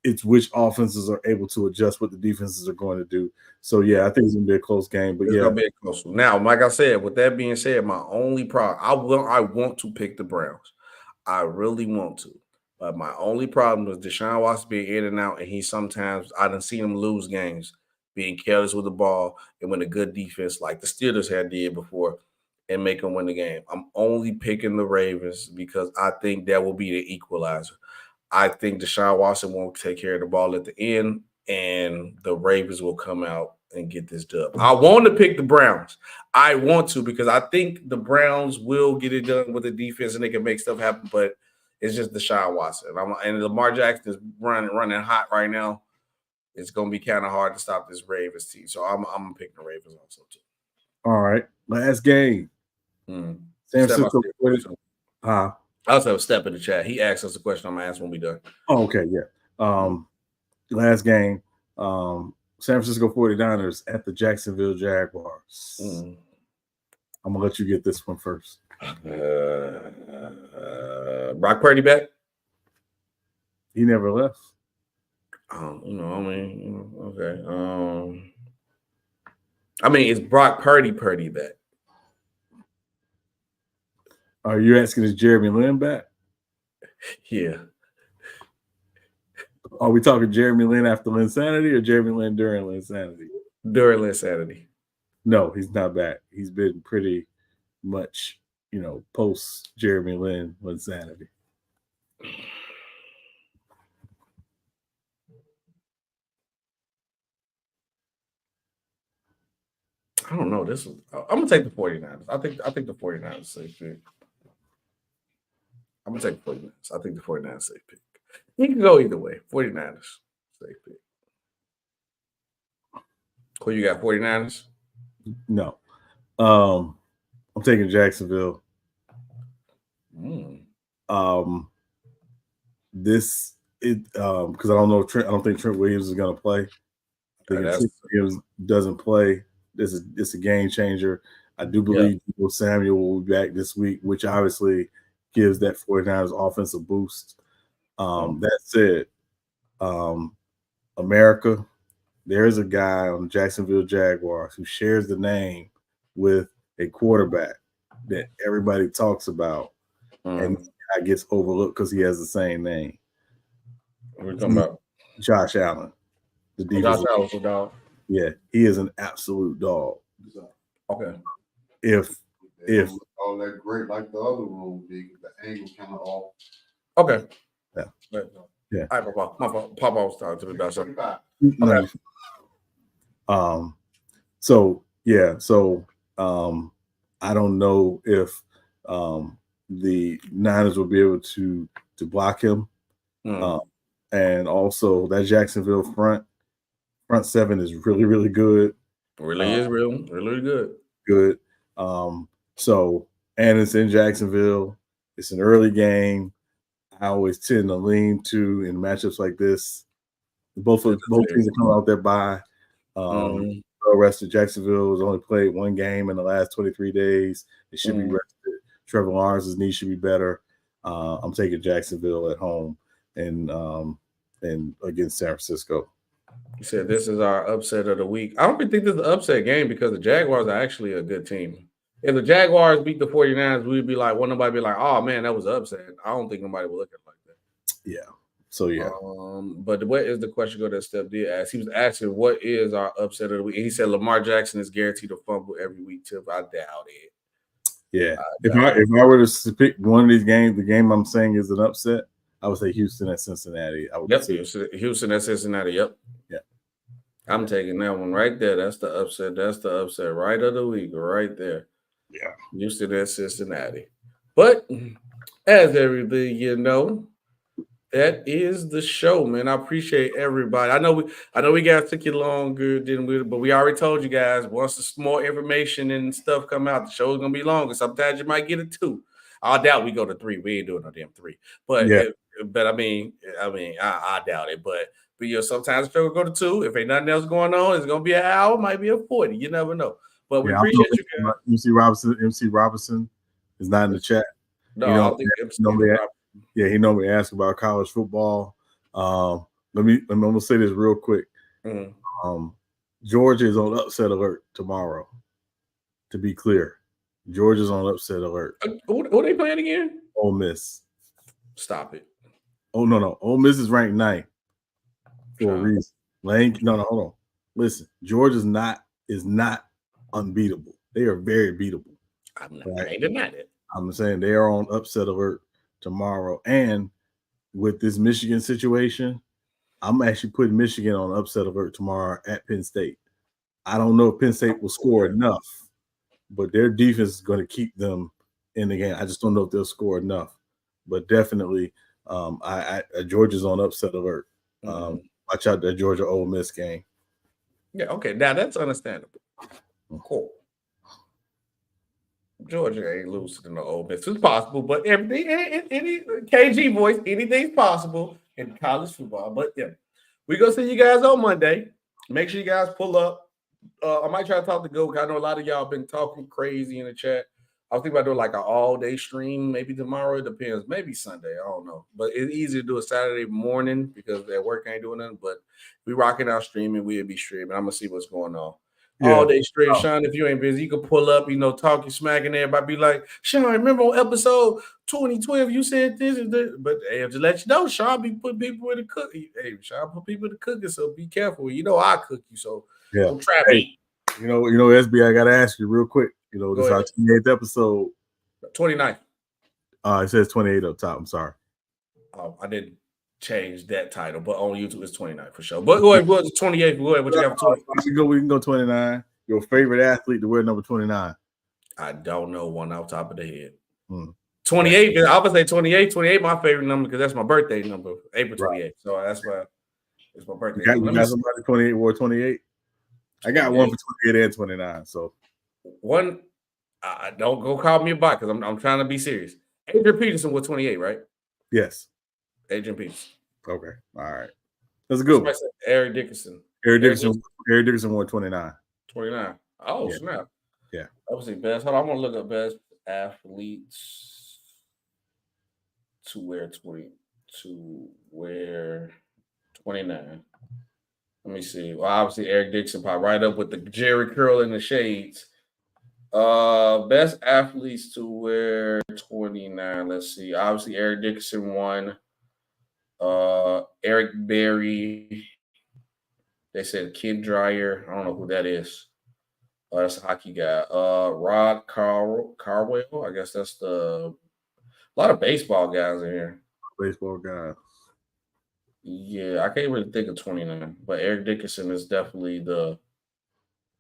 It's which offenses are able to adjust what the defenses are going to do. So, yeah, I think it's going to be a close game. But it's going to be a close one. Now, like I said, with that being said, my only problem, I want to pick the Browns. I really want to. But my only problem is Deshaun Watson being in and out, and I done seen him lose games, being careless with the ball, and when a good defense like the Steelers did before, and make them win the game. I'm only picking the Ravens because I think that will be the equalizer. I think Deshaun Watson won't take care of the ball at the end, and the Ravens will come out and get this dub. I want to pick the Browns. I want to because I think the Browns will get it done with the defense and they can make stuff happen, but it's just Deshaun Watson. And Lamar Jackson is running hot right now. It's going to be kind of hard to stop this Ravens team. So I'm going to pick the Ravens also too. All right. Last game. San Francisco. I also have a step in the chat. He asked us a question. I'm going to ask when we done. Oh, okay. Yeah. Last game. San Francisco 49ers at the Jacksonville Jaguars. I'm going to let you get this one first. Brock Purdy back? He never left. Okay. Is Brock Purdy back? Are you asking is Jeremy Lin back? Yeah. Are we talking Jeremy Lin after Linsanity or Jeremy Lin during Linsanity? During Linsanity. No, he's not back. He's been pretty much, post Jeremy Lin Linsanity. I don't know. I'm gonna take the 49ers. I think the 49ers is a safe pick. I'm gonna take the 49ers. I think the 49ers is a safe pick. You can go either way. 49ers, safe pick. Who you got? 49ers? No. I'm taking Jacksonville. Because I don't know Trent. I don't think Trent Williams is gonna play. I think if Trent Williams doesn't play, it's a game changer. I do believe Samuel will be back this week, which obviously gives that 49ers offensive boost. That said, America, there's a guy on the Jacksonville Jaguars who shares the name with a quarterback that everybody talks about, and this guy gets overlooked because he has the same name. What are we talking about? Josh Allen. The defense. Josh Allen's a dog. Yeah, he is an absolute dog. Okay. If all that great like the other room, the angle kind of off. Okay. Yeah. All right, Papa was talking to me about something. Okay. I don't know if the Niners will be able to block him. And also that Jacksonville front seven is really, really good. Really is really good. Good. And it's in Jacksonville. It's an early game. I always tend to lean to in matchups like this. Both teams are coming out there by rested. Jacksonville has only played one game in the last 23 days. It should be rested. Trevor Lawrence's knee should be better. I'm taking Jacksonville at home and against San Francisco. You said this is our upset of the week. I don't think this is an upset game because the Jaguars are actually a good team. If the Jaguars beat the 49ers, we'd be like, nobody be like, oh man, that was an upset. I don't think nobody would look at it like that. Yeah. So yeah. But what is the question go that Steph did ask? He was asking what is our upset of the week. And he said Lamar Jackson is guaranteed to fumble every week too. I doubt it. Yeah. If I were to pick one of these games, the game I'm saying is an upset, I would say Houston at Cincinnati. Houston at Cincinnati. Yep. Yeah. I'm taking that one right there. That's the upset. That's the upset right of the week right there. Yeah. Houston at Cincinnati. But as everything you know, that is the show, man. I appreciate everybody. I know we guys took you longer than but we already told you guys once more information and stuff come out, the show's gonna be longer. Sometimes you might get a 2. I doubt we go to 3. We ain't doing no damn 3. But yeah. I doubt it. But sometimes the show will go to 2. If ain't nothing else going on, it's gonna be an hour, might be a 40. You never know. But we appreciate you guys. MC Robinson is not in the chat. No, I don't think MC Robinson. Yeah, he normally asks about college football. I'm gonna say this real quick. Georgia is on upset alert tomorrow. To be clear, Georgia's on upset alert. Who they playing again? Ole Miss. Stop it. Oh no. Ole Miss is ranked 9th for a reason. No, hold on. Listen, Georgia is not unbeatable. They are very beatable. I'm not denying it. I'm saying they are on upset alert tomorrow. And with this Michigan situation, I'm actually putting Michigan on upset alert tomorrow at Penn State. I don't know if Penn State will score enough, but their defense is going to keep them in the game. I just don't know if they'll score enough. But definitely, Georgia's on upset alert. Watch out that Georgia Ole Miss game. Yeah, okay. Now that's understandable. Cool. Georgia ain't losing to no Ole Miss. It's possible, but everything, any KG voice, anything's possible in college football. But yeah, we're going to see you guys on Monday. Make sure you guys pull up. I might try to talk to Go. I know a lot of y'all been talking crazy in the chat. I was thinking about doing like an all-day stream, maybe tomorrow. It depends. Maybe Sunday. I don't know. But it's easy to do a Saturday morning because at work ain't doing nothing. But we rocking out streaming. We'll be streaming. I'm going to see what's going on. Yeah. All-day stream. Sean, if you ain't busy, you can pull up, talking, smacking everybody. Be like, Sean, remember on episode 2012, you said this and this. But hey, just let you know, Sean be putting people in the cookie. Hey, Sean put people in the cookie, so be careful. I cook you, so don't try me. SB, I got to ask you real quick. This is our 28th episode. 29th. It says 28 up top. I'm sorry. Oh, I didn't change that title, but on YouTube it's 29 for sure. But go ahead, what's 28? Go ahead. What you got for 20? We can go 29. Your favorite athlete to wear number 29? I don't know one off the top of the head. 28. I would say 28. 28 my favorite number because that's my birthday number, April 28th. Right. So that's why it's my birthday. You got somebody 28 wore 28? I got one for 28 and 29. So one, don't go call me a bot because I'm trying to be serious. Adrian Peterson was 28, right? Yes. Adrian Peterson. Okay. All right. That's a good one. Eric Dickerson. Eric Dickerson wore 29. 29. Oh, yeah. Snap. Yeah. Obviously, best. Hold on. I'm going to look up best athletes to wear 29. Let me see. Well, obviously, Eric Dickerson probably right up with the Jerry curl in the shades. Best athletes to wear 29. Let's see. Obviously, Eric Dickerson won. Eric Berry. They said Kid Dryer. I don't know who that is. That's a hockey guy. Rod Carwell. I guess that's a lot of baseball guys in here. Baseball guys. Yeah, I can't really think of 29, but Eric Dickerson is definitely the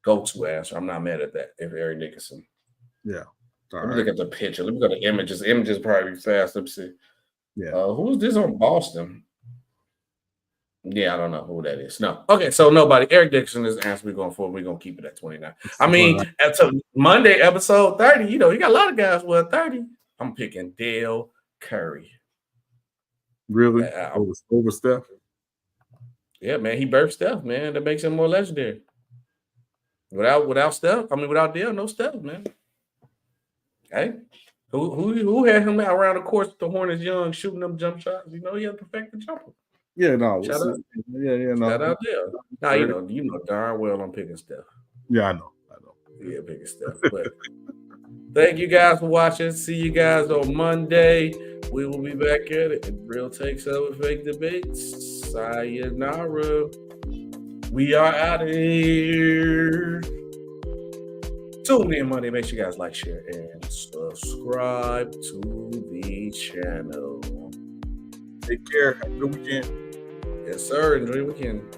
go-to answer. I'm not mad at that. If Eric Dickerson. Yeah. Let me look at the picture. Let me go to images. Images probably fast. Let me see. Yeah. Who's this on Boston? Yeah, I don't know who that is. No. Okay, so nobody. Eric Dickerson is the answer we're going for. We're going to keep it at 29. I mean, after Monday, episode 30, you got a lot of guys with 30. I'm picking Dale Curry. Really? Over Steph? Yeah, man. He birthed Steph, man. That makes him more legendary. Without Steph, without Dale, no Steph, man. Hey, who had him out around the course with the Hornets young, shooting them jump shots? He had to perfect the jumper. Yeah, no. Shout out. No. Shout out Dale. Now you know darn well I'm picking Steph. Yeah, I know. Yeah, picking Steph. But thank you guys for watching. See you guys on Monday. We will be back at it. Real takes over fake debates. Sayonara. We are out of here. Tune in Monday. Make sure you guys like, share, and subscribe to the channel. Take care. Have a good weekend. Yes, sir. Enjoy your weekend.